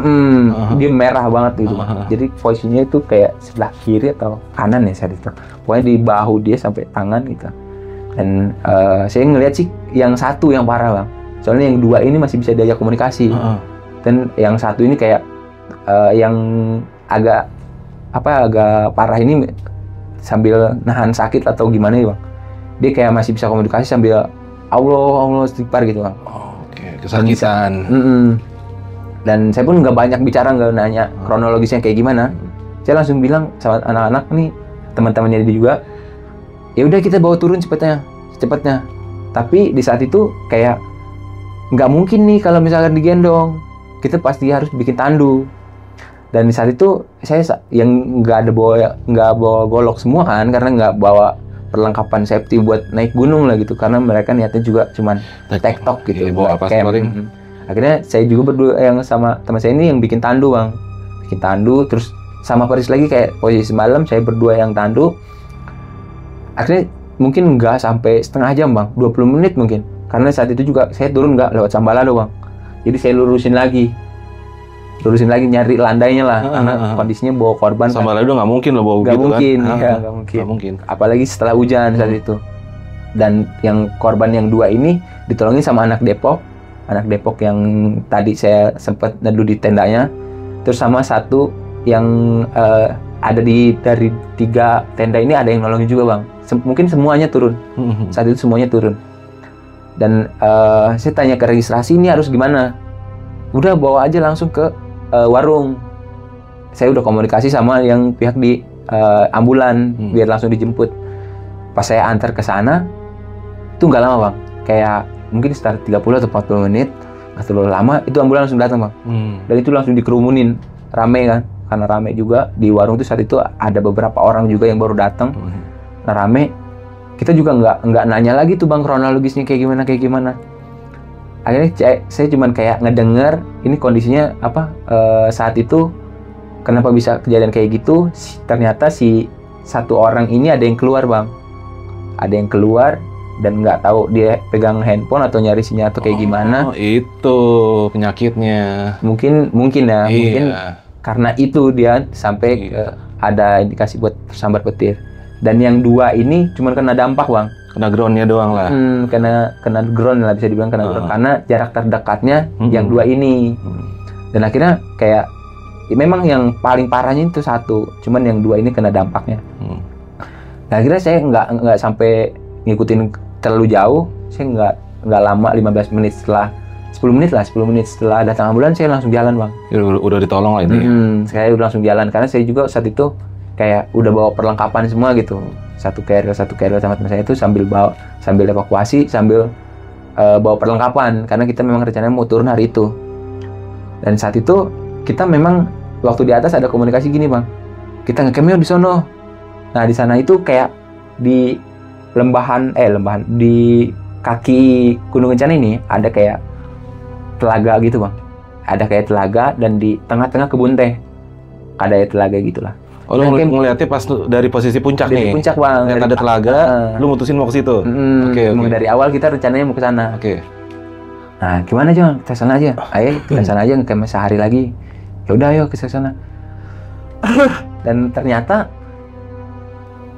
Dia merah banget gitu bang. Jadi posisinya itu kayak sebelah kiri atau kanan ya saat itu. Pokoknya di bahu dia sampai tangan gitu. Dan saya ngelihat sih yang 1 yang parah bang. Soalnya yang 2 ini masih bisa diajak komunikasi. Dan yang 1 ini kayak yang agak parah ini sambil nahan sakit atau gimana ya bang. Dia kayak masih bisa komunikasi sambil Allah istighfar gitu bang. Oke, kesakitan. Dan saya pun nggak banyak bicara, nggak nanya kronologisnya kayak gimana. Saya langsung bilang sama anak-anak nih, teman-temannya dia juga, ya udah kita bawa turun secepatnya. Tapi di saat itu kayak nggak mungkin nih kalau misalkan digendong, kita pasti harus bikin tandu. Dan di saat itu saya yang nggak bawa golok semua kan, karena nggak bawa perlengkapan safety buat naik gunung lah gitu, karena mereka niatnya juga cuman tektok gitu, bawa apa paling. Akhirnya saya juga berdua yang sama teman saya ini yang bikin tandu bang, terus sama persis lagi kayak posisi semalam saya berdua yang tandu. Akhirnya mungkin nggak sampai setengah jam bang, 20 menit mungkin, karena saat itu juga saya turun nggak lewat Sambalado bang, jadi saya lurusin lagi nyari landainya lah, karena kondisinya bawa korban. Sambalado nggak mungkin loh bawa gitu kan? Nggak mungkin. Apalagi setelah hujan saat itu. Dan yang korban yang 2 ini ditolongin sama anak Depok yang tadi saya sempat neduh di tendanya. Terus sama 1 yang ada dari 3 tenda ini ada yang nolongin juga bang. Mungkin semuanya turun. Saat itu semuanya turun. Dan saya tanya ke registrasi ini harus gimana? Udah bawa aja langsung ke warung. Saya udah komunikasi sama yang pihak di ambulan biar langsung dijemput. Pas saya antar ke sana itu nggak lama bang, kayak mungkin sekitar 30 atau 40 menit, nggak terlalu lama itu ambulan langsung datang bang. Dan itu langsung dikerumunin, rame kan, karena rame juga di warung itu. Saat itu ada beberapa orang juga yang baru datang. Nah rame, kita juga nggak nanya lagi tuh bang kronologisnya kayak gimana. Akhirnya saya cuman kayak ngedenger ini kondisinya apa saat itu kenapa bisa kejadian kayak gitu. Ternyata si 1 orang ini ada yang keluar bang, dan nggak tahu dia pegang handphone atau nyari sinyal atau kayak gimana. Itu penyakitnya mungkin ya. Mungkin karena itu dia sampai ada indikasi buat tersambar petir. Dan yang 2 ini cuman kena dampak bang, kena groundnya doang lah. Kena ground lah, bisa dibilang kena ground, karena jarak terdekatnya yang 2 ini. Dan akhirnya kayak memang yang paling parahnya itu 1, cuman yang 2 ini kena dampaknya. Nah, akhirnya saya nggak sampai ngikutin terlalu jauh. Saya nggak lama, 15 menit setelah 10 menit setelah datang ambulan saya langsung jalan bang. Udah ditolong lah itu ya? Saya udah langsung jalan karena saya juga saat itu kayak udah bawa perlengkapan semua gitu. Satu carrier sama teman saya itu sambil evakuasi, sambil bawa perlengkapan karena kita memang rencananya mau turun hari itu. Dan saat itu kita memang waktu di atas ada komunikasi gini bang, kita nge-camp di sono. Nah di sana itu kayak di lembahan di kaki Gunung Kencana ini ada kayak telaga gitu bang. Ada kayak telaga dan di tengah-tengah kebun teh ada telaga gitulah. Oh, lu ngeliatnya pas dari posisi puncak nih? Dari puncak bang. Lihat ada telaga, lu mutusin mau ke situ? Oke. Dari awal kita rencananya mau ke sana. Oke. Nah, gimana Jong? Kita sana aja. Ayo, kita sana aja ngecamp sehari lagi. Ya udah ayo ke sana. Dan ternyata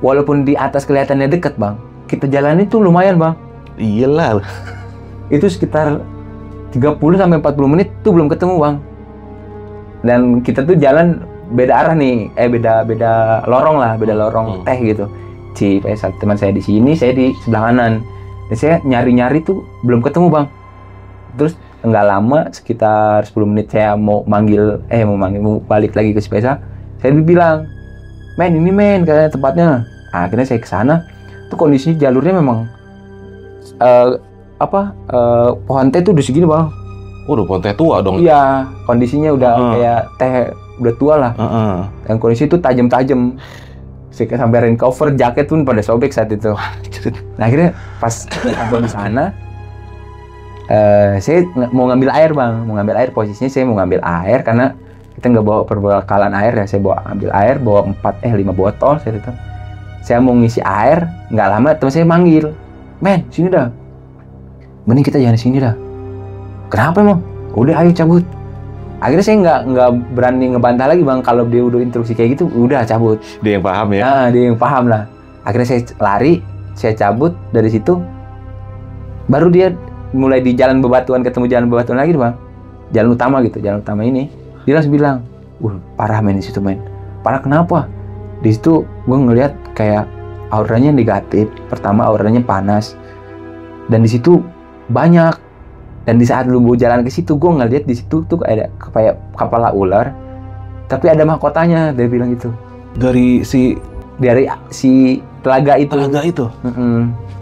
walaupun di atas kelihatannya deket bang, kita jalan itu lumayan bang. Iyalah. Itu sekitar 30-40 menit tuh belum ketemu bang. Dan kita tuh jalan beda arah nih, beda lorong lah, beda lorong teh gitu. Teman saya di sini, saya di sebelah kanan. Dan saya nyari-nyari tuh belum ketemu bang. Terus nggak lama, sekitar 10 menit saya mau balik lagi ke Spesa. Saya bilang, ini men katanya tempatnya. Akhirnya saya ke sana. Tuh kondisi jalurnya memang pohon teh tuh udah segini bang. Udah pohon teh tua dong. Iya, kondisinya udah kayak teh udah tua lah. Dan kondisi itu tajam-tajam. Sampai rain cover, jaket pun pada sobek saat itu. Nah akhirnya pas sampai di sana, saya mau ngambil air bang, posisinya saya mau ngambil air karena kita nggak bawa perbekalan air ya. Saya ambil air, bawa 5 botol saat itu. Saya mau ngisi air, nggak lama teman saya manggil, men sini dah, mending kita jangan di sini dah. Kenapa emang? Udah ayo cabut. Akhirnya saya nggak berani ngebantah lagi bang. Kalau dia udah instruksi kayak gitu, udah cabut. Dia yang paham ya? Nah, dia yang paham lah. Akhirnya saya lari, saya cabut dari situ. Baru dia mulai di jalan bebatuan, ketemu jalan bebatuan lagi bang. Jalan utama gitu, jalan utama ini. Dia langsung bilang, parah men di situ men. Parah kenapa? Di situ gue ngelihat kayak auranya negatif. Pertama auranya panas. Dan di situ banyak. Dan di saat lu mau jalan ke situ, gue ngeliat di situ tuh ada kayak kepala ular, tapi ada mahkotanya. Dia bilang gitu. Dari si telaga itu. Telaga itu.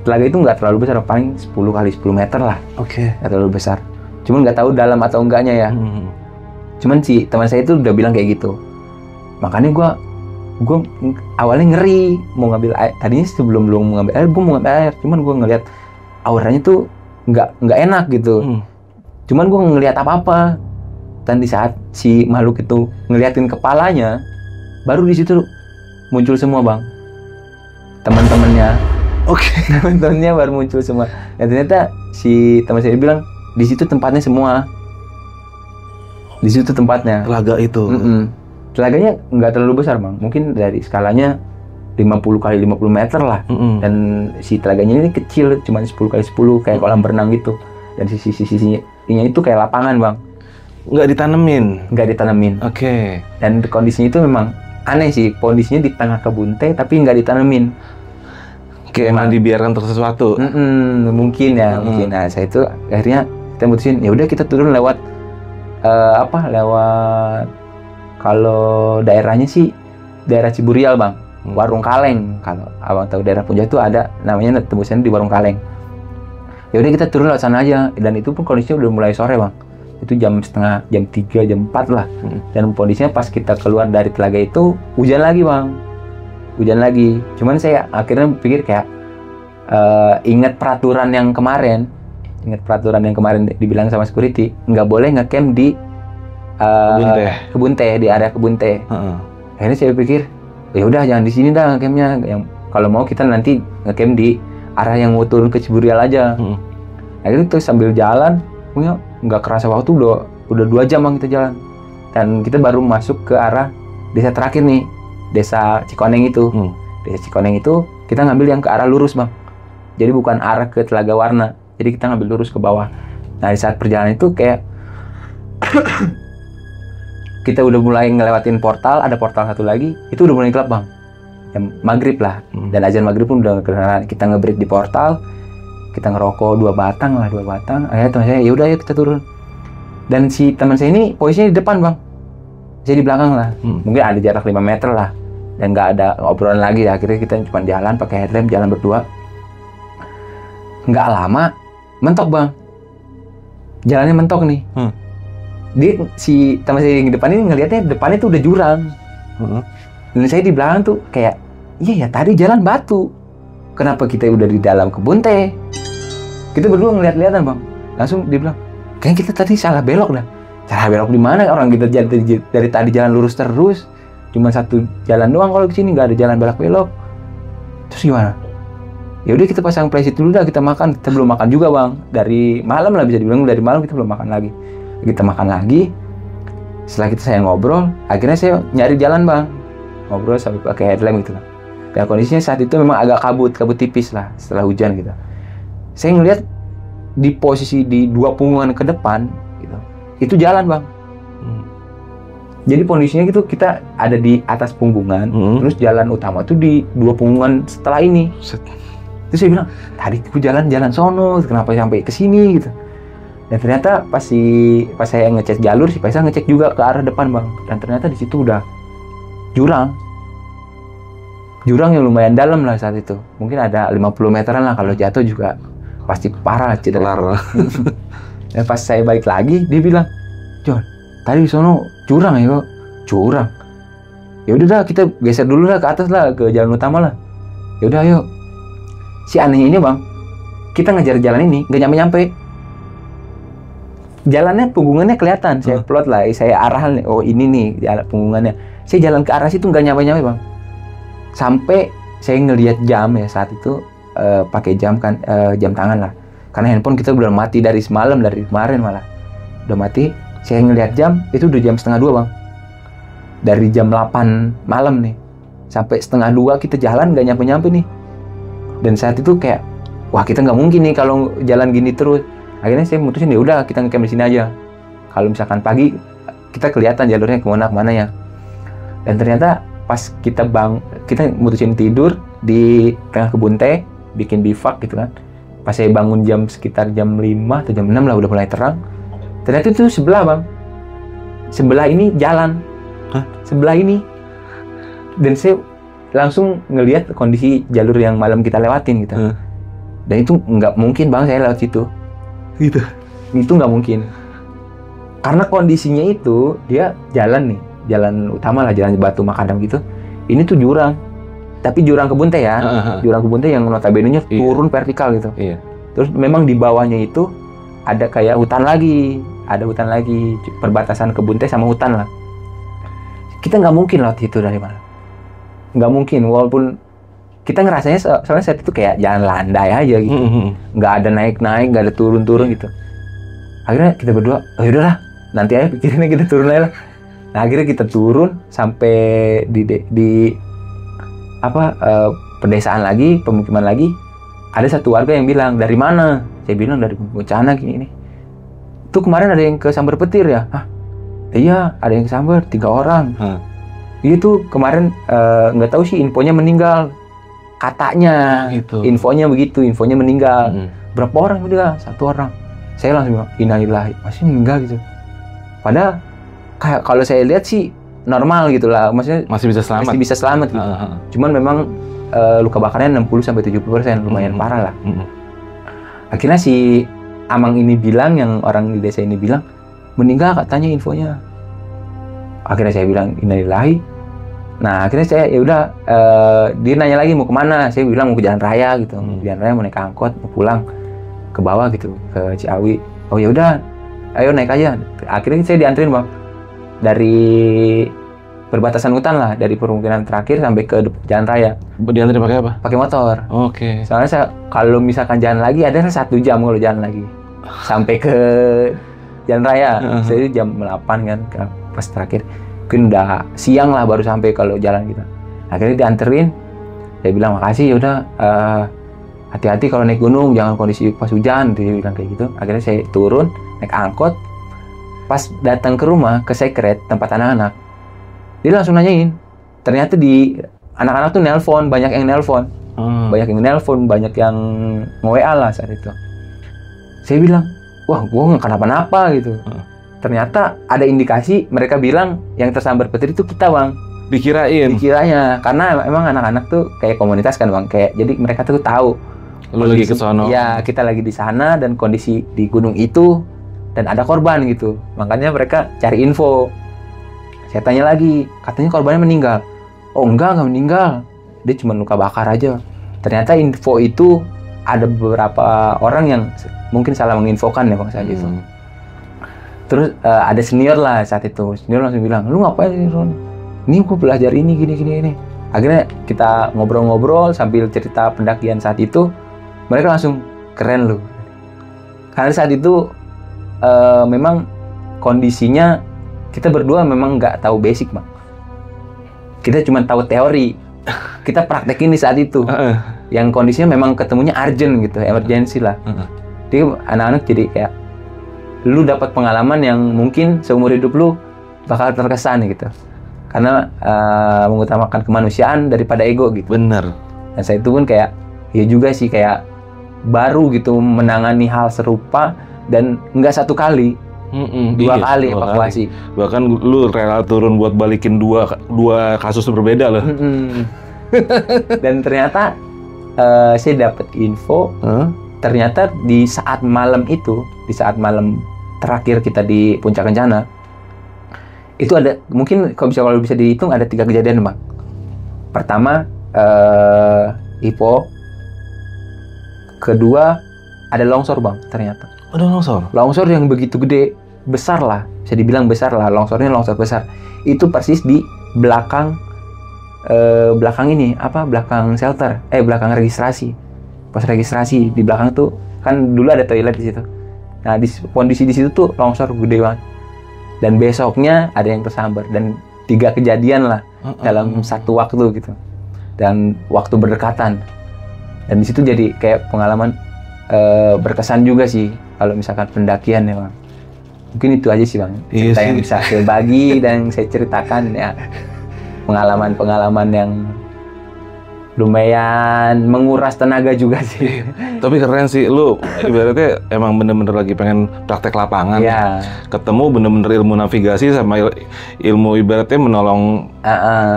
Telaga itu nggak terlalu besar, paling 10 kali 10 meter lah. Oke. Nggak terlalu besar. Cuman nggak tahu dalam atau enggaknya ya. Cuman si teman saya itu udah bilang kayak gitu. Makanya gue awalnya ngeri mau ngambil air. Tadinya sebelum mau ngambil air, gue mau ngambil air. Cuman gue ngeliat auranya tuh nggak enak gitu. Cuman gue ngelihat apa-apa. Dan di saat si makhluk itu ngeliatin kepalanya, baru di situ muncul semua bang. Teman-temannya. Oke. Teman-temannya baru muncul semua. Dan ternyata si teman saya bilang di situ tempatnya semua. Di situ tempatnya. Telaga itu. Telaganya nggak terlalu besar bang. Mungkin dari skalanya 50 kali 50 meter lah. Dan si telaganya ini kecil, cuma 10 kali 10 kayak kolam berenang gitu. Dan sisi-sisinya itu kayak lapangan bang. Nggak ditanemin. Oke. Dan kondisinya itu memang aneh sih. Kondisinya di tengah kebun teh tapi nggak ditanemin. Kayak emang dibiarkan untuk sesuatu. Mungkin ya. Mungkin. Nah saya itu akhirnya kita mutusin ya udah kita turun lewat kalau daerahnya sih daerah Ciburial bang. Warung Kaleng. Kalau abang tahu daerah Puncak itu ada namanya tembusannya di Warung Kaleng. Ya udah kita turun lewat sana aja. Dan itu pun kondisinya udah mulai sore bang. Itu jam 3, jam 4 lah. Dan kondisinya pas kita keluar dari telaga itu hujan lagi bang. Hujan lagi. Cuman saya akhirnya pikir kayak ingat peraturan yang kemarin dibilang sama security nggak boleh ngecamp di kebun teh, di area kebun teh. Akhirnya saya pikir ya udah jangan di sini dah ngecampnya. Yang kalau mau kita nanti ngecamp di arah yang mau turun ke Ciburial aja. Akhirnya tuh sambil jalan, nggak kerasa waktu udah 2 jam bang kita jalan. Dan kita baru masuk ke arah desa terakhir nih, desa Cikoneng itu. Desa Cikoneng itu kita ngambil yang ke arah lurus bang. Jadi bukan arah ke Telaga Warna. Jadi kita ngambil lurus ke bawah. Nah di saat perjalanan itu kayak kita udah mulai ngelewatin portal, ada portal satu lagi, itu udah mulai gelap bang. Jam maghrib lah. Dan azan maghrib pun udah kedengaran. Kita nge-break di portal, kita ngerokok 2 batang. Akhirnya teman saya, ya udah ayo kita turun. Dan si teman saya ini posisinya di depan bang, saya di belakang lah. Mungkin ada jarak 5 meter lah. Dan nggak ada obrolan lagi. Akhirnya kita cuma jalan pakai headlamp, jalan berdua. Nggak lama, mentok bang. Jalannya mentok nih. Si teman saya yang di depan ini ngelihatnya depannya tuh udah jurang. Dan saya di belakang tuh kayak, iya ya tadi jalan batu. Kenapa kita udah di dalam kebun teh? Kita berdua ngeliat-liatan bang. Langsung dia bilang, kayaknya kita tadi salah belok dah. Salah belok di mana? Orang kita dari tadi jalan lurus terus. Cuma satu jalan doang kalau ke sini, nggak ada jalan belok-belok. Terus gimana? Ya udah kita pasang playset dulu dah, kita makan. Kita belum makan juga bang. Dari malam lah, bisa dibilang dari malam kita belum makan lagi. Kita makan lagi. Setelah saya ngobrol, akhirnya saya nyari jalan bang. Ngobrol sampai pakai headlamp gitu lah. Dan kondisinya saat itu memang agak kabut tipis lah setelah hujan gitu. Saya ngelihat di posisi di 2 punggungan ke depan gitu, itu jalan bang. Jadi kondisinya gitu, kita ada di atas punggungan, terus jalan utama tuh di 2 punggungan setelah ini. Terus saya bilang, tadi aku jalan sono, kenapa sampai ke sini gitu. Dan ternyata pas saya ngecek jalur, si Faisal ngecek juga ke arah depan bang. Dan ternyata di situ udah jurang yang lumayan dalam lah saat itu. Mungkin ada 50 meteran lah, kalau jatuh juga pasti parah lah cedera. Dan pas saya balik lagi, dia bilang, John, tadi di sono jurang ya kok. Jurang. Ya udah dah, kita geser dulu lah ke atas lah, ke jalan utama lah. Ya udah ayo. Si anehnya ini bang, kita ngejar jalan ini nggak nyampe. Jalannya punggungannya kelihatan, saya plot lah, saya arahan, oh ini nih jalan punggungannya. Saya jalan ke arah situ nggak nyampe bang. Sampai saya ngelihat jam ya saat itu, pakai jam kan, jam tangan lah. Karena handphone kita udah mati dari semalam, dari kemarin malah udah mati. Saya ngelihat jam, itu udah jam 1:30 bang. Dari jam 8 malam nih sampai 1:30 kita jalan nggak nyampe nih. Dan saat itu kayak, wah kita nggak mungkin nih kalau jalan gini terus. Akhirnya saya mutusin, ya udah kita ngecamp di sini aja. Kalau misalkan pagi kita kelihatan jalurnya kemana ya. Dan ternyata pas kita mutusin tidur di tengah kebun teh, bikin bivak gitu kan. Pas saya bangun sekitar jam 5 atau jam 6 lah, udah mulai terang. Ternyata itu sebelah bang. Sebelah ini jalan. Sebelah ini. Dan saya langsung ngelihat kondisi jalur yang malam kita lewatin gitu. Dan itu nggak mungkin bang saya lewat situ. Gitu. Itu nggak mungkin. Karena kondisinya itu dia jalan nih, jalan utama lah, jalan batu makadam gitu. Ini tuh jurang. Tapi jurang kebun teh ya. Jurang kebun teh yang notabene-nya turun vertikal gitu. Terus memang di bawahnya itu ada kayak hutan lagi. Ada hutan lagi, perbatasan kebun teh sama hutan lah. Kita nggak mungkin lewat situ dari mana. Nggak mungkin, walaupun kita ngerasanya soalnya saat itu kayak jalan landai aja gitu. Nggak ada naik-naik, nggak ada turun-turun gitu. Akhirnya kita berdua, oh yaudahlah, nanti aja pikirinnya kita turun aja lah. Nah akhirnya kita turun sampai di pedesaan lagi, pemukiman lagi. Ada satu warga yang bilang, dari mana? Saya bilang dari Bencana gini. Itu kemarin ada yang ke Sambar Petir ya? Iya, ada yang ke Sambar, 3 orang. Itu kemarin nggak tahu sih, infonya meninggal. Katanya, gitu. Infonya begitu, infonya meninggal. Berapa orang udah? 1 orang. Saya langsung bilang, innalillahi, masih meninggal gitu. Padahal kayak kalau saya lihat sih normal gitu lah, maksudnya masih bisa selamat gitu. Cuman memang luka bakarnya 60-70%, lumayan parah lah. Akhirnya si Amang ini bilang, yang orang di desa ini bilang, meninggal katanya infonya. Akhirnya saya bilang innalillahi. Nah akhirnya saya ya udah, dia nanya lagi mau kemana. Saya bilang mau ke jalan raya gitu, jalan raya mau naik angkot, mau pulang ke bawah gitu, ke Ciawi. Oh ya udah, ayo naik aja. Akhirnya saya dianterin bang, dari perbatasan hutan lah, dari permukiman terakhir sampai ke jalan raya. Dianterin pakai apa? Pakai motor. Oke. Soalnya saya kalau misalkan jalan lagi ada 1 jam kalau jalan lagi sampai ke jalan raya. Saya jam 8 kan pas terakhir. Mungkin udah siang lah baru sampai kalau jalan gitu. Akhirnya dianterin. Saya bilang makasih, ya udah hati-hati kalau naik gunung, jangan kondisi pas hujan. Dia bilang kayak gitu. Akhirnya saya turun naik angkot. Pas datang ke rumah, ke sekret tempat anak-anak, dia langsung nanyain. Ternyata di anak-anak tuh nelpon, banyak yang nelpon, banyak yang nge-WA lah saat itu. Saya bilang, wah gua nggak kenapa-napa gitu. Ternyata ada indikasi, mereka bilang yang tersambar petir itu kita bang. Dikiranya, karena emang anak-anak tuh kayak komunitas kan bang, kayak jadi mereka tuh tahu. Lu lagi ke sono. Ya kita lagi di sana dan kondisi di gunung itu dan ada korban gitu. Makanya mereka cari info. Saya tanya lagi, katanya korbannya meninggal. Oh enggak meninggal. Dia cuma luka bakar aja. Ternyata info itu ada beberapa orang yang mungkin salah menginfokan ya Bang saat itu. Terus ada senior lah saat itu. Senior langsung bilang, "Lu ngapain ini, Ron? Ini gua belajar ini gini." Akhirnya kita ngobrol-ngobrol sambil cerita pendakian saat itu. Mereka langsung, "Keren lu." Karena saat itu memang kondisinya kita berdua memang nggak tahu basic, Bang. Kita cuma tahu teori. Kita praktekin di saat itu. Yang kondisinya memang ketemunya urgent gitu, emergency lah. Jadi anak-anak jadi kayak lu dapat pengalaman yang mungkin seumur hidup lu bakal terkesan gitu. Karena mengutamakan kemanusiaan daripada ego gitu. Bener. Dan saya itu pun kayak ya juga sih kayak baru gitu menangani hal serupa dan nggak satu kali, dua kali evakuasi. Bahkan lu rela turun buat balikin dua kasus berbeda loh. Dan ternyata saya dapat info. Ternyata di saat malam itu, di saat malam terakhir kita di Puncak Kencana, itu ada, mungkin kalau bisa dihitung ada 3 kejadian, Bang. Pertama, hipo. Kedua, ada longsor, Bang, ternyata. Ada longsor? Longsor yang begitu gede, besar lah, bisa dibilang besar lah, longsornya longsor besar. Itu persis di belakang ini, belakang shelter, belakang registrasi. Pos registrasi di belakang tuh kan dulu ada toilet di situ. Nah, kondisi di situ tuh longsor gede banget. Dan besoknya ada yang tersambar dan 3 kejadian lah dalam satu waktu gitu. Dan waktu berdekatan. Dan di situ jadi kayak pengalaman berkesan juga sih kalau misalkan pendakian ya, Bang. Mungkin itu aja sih, Bang. Cerita yang bisa saya bagi dan saya ceritakan ya. Pengalaman-pengalaman yang lumayan menguras tenaga juga sih. Tapi keren sih, lu ibaratnya emang bener-bener lagi pengen praktek lapangan. Iya. Ketemu bener-bener ilmu navigasi sama ilmu ibaratnya menolong.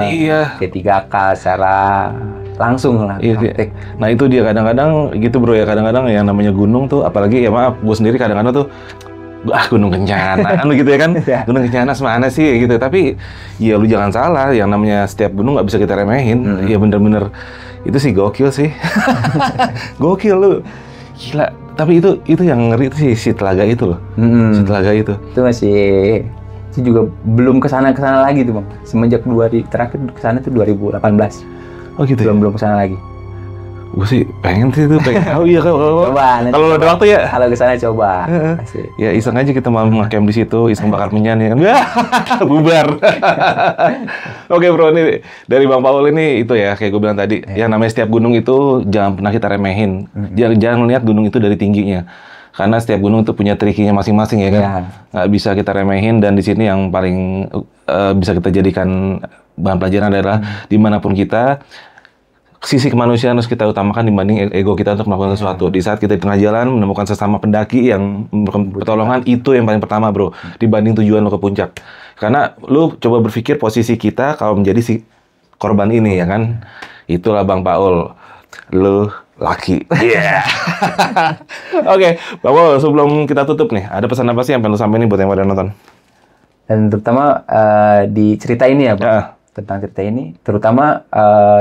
Iya. P3K secara langsung lah praktek. Nah itu dia kadang-kadang gitu bro ya, kadang-kadang yang namanya gunung tuh, apalagi ya maaf, gue sendiri kadang-kadang tuh Gunung Kencana kan gitu ya kan. Gunung Kencana semana sih gitu. Tapi ya lu jangan salah, yang namanya setiap gunung nggak bisa kita remehin. Ya bener-bener itu sih gokil sih. Gokil lu. Gila. Tapi itu yang ngeri itu si telaga itu loh. Si telaga itu. Itu itu juga belum kesana lagi tuh, Bang. Semenjak 2 hari terakhir kesana tuh 2018. Oh gitu. Belum kesana lagi. Gue sih pengen sih tuh, oh iya kalau ada waktu ya. Kalau kesana coba. Ya iseng aja kita mau nge-camp di situ, iseng bakar menyan ya kan. Bubar. Oke bro, ini dari Bang Paul ini itu ya kayak gue bilang tadi, yang namanya setiap gunung itu jangan pernah kita remehin. Jangan lihat gunung itu dari tingginya. Karena setiap gunung itu punya trikinya masing-masing ya kan. Nggak bisa kita remehin, dan di sini yang paling bisa kita jadikan bahan pelajaran adalah dimanapun kita, sisi kemanusiaan harus kita utamakan dibanding ego kita untuk melakukan sesuatu. Di saat kita di tengah jalan menemukan sesama pendaki yang memberikan pertolongan, itu yang paling pertama bro, dibanding tujuan lo ke puncak. Karena lu coba berpikir posisi kita kalau menjadi si korban ini ya kan. Itulah Bang Paul, lu laki. Iya. Oke, Bang Paul, sebelum kita tutup nih, ada pesan apa sih yang pengen lu sampaikan nih buat yang pada nonton? Dan terutama di cerita ini ya, Bang. Tentang cerita ini, terutama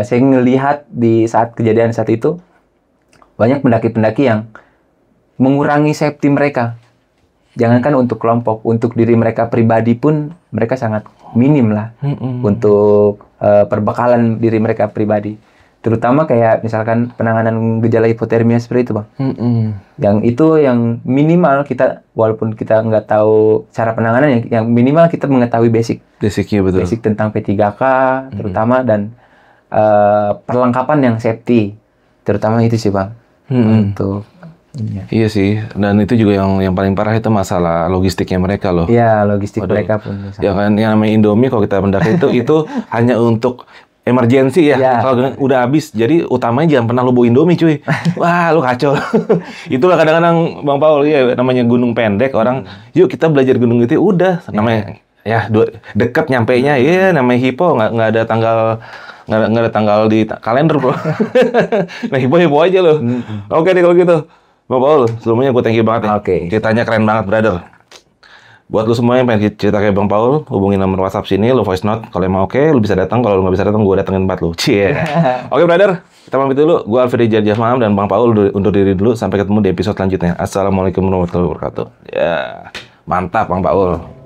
saya ngelihat di saat kejadian saat itu banyak pendaki-pendaki yang mengurangi safety mereka. Jangankan untuk kelompok, untuk diri mereka pribadi pun mereka sangat minim lah untuk perbekalan diri mereka pribadi. Terutama kayak misalkan penanganan gejala hipotermia seperti itu, Bang. Yang itu yang minimal kita, walaupun kita nggak tahu cara penanganannya, yang minimal kita mengetahui basicnya betul. Basic tentang P3K terutama, dan perlengkapan yang safety. Terutama itu sih, Bang. Untuk iya sih, dan itu juga yang paling parah itu masalah logistiknya mereka loh. Iya, logistik mereka pun. Ya kan, yang namanya Indomie kalau kita mendaki itu hanya untuk emergency ya. Kalau udah habis, jadi utamanya jangan pernah lu bawa Indomie cuy. Wah, lu kacau. Itulah kadang-kadang Bang Paul, ya namanya gunung pendek, orang yuk kita belajar gunung itu udah namanya ya deket nyampainya ya, namanya hipo nggak ada tanggal di kalender bro. Nah hipo aja loh. Oke deh kalau gitu Bang Paul, sebelumnya gue thank you banget ya. Ceritanya keren banget brother. Buat lu semua yang pengen cerita kayak Bang Paul, hubungin nomor WhatsApp sini, lu voice note. Kalau emang oke, lu bisa datang. Kalau lu nggak bisa datang, gue datengin tempat lu. Cie. Oke, brother. Kita pamit dulu. Gue Alfred Jajah Malam dan Bang Paul undur diri dulu. Sampai ketemu di episode selanjutnya. Assalamualaikum warahmatullahi wabarakatuh. Ya, mantap Bang Paul.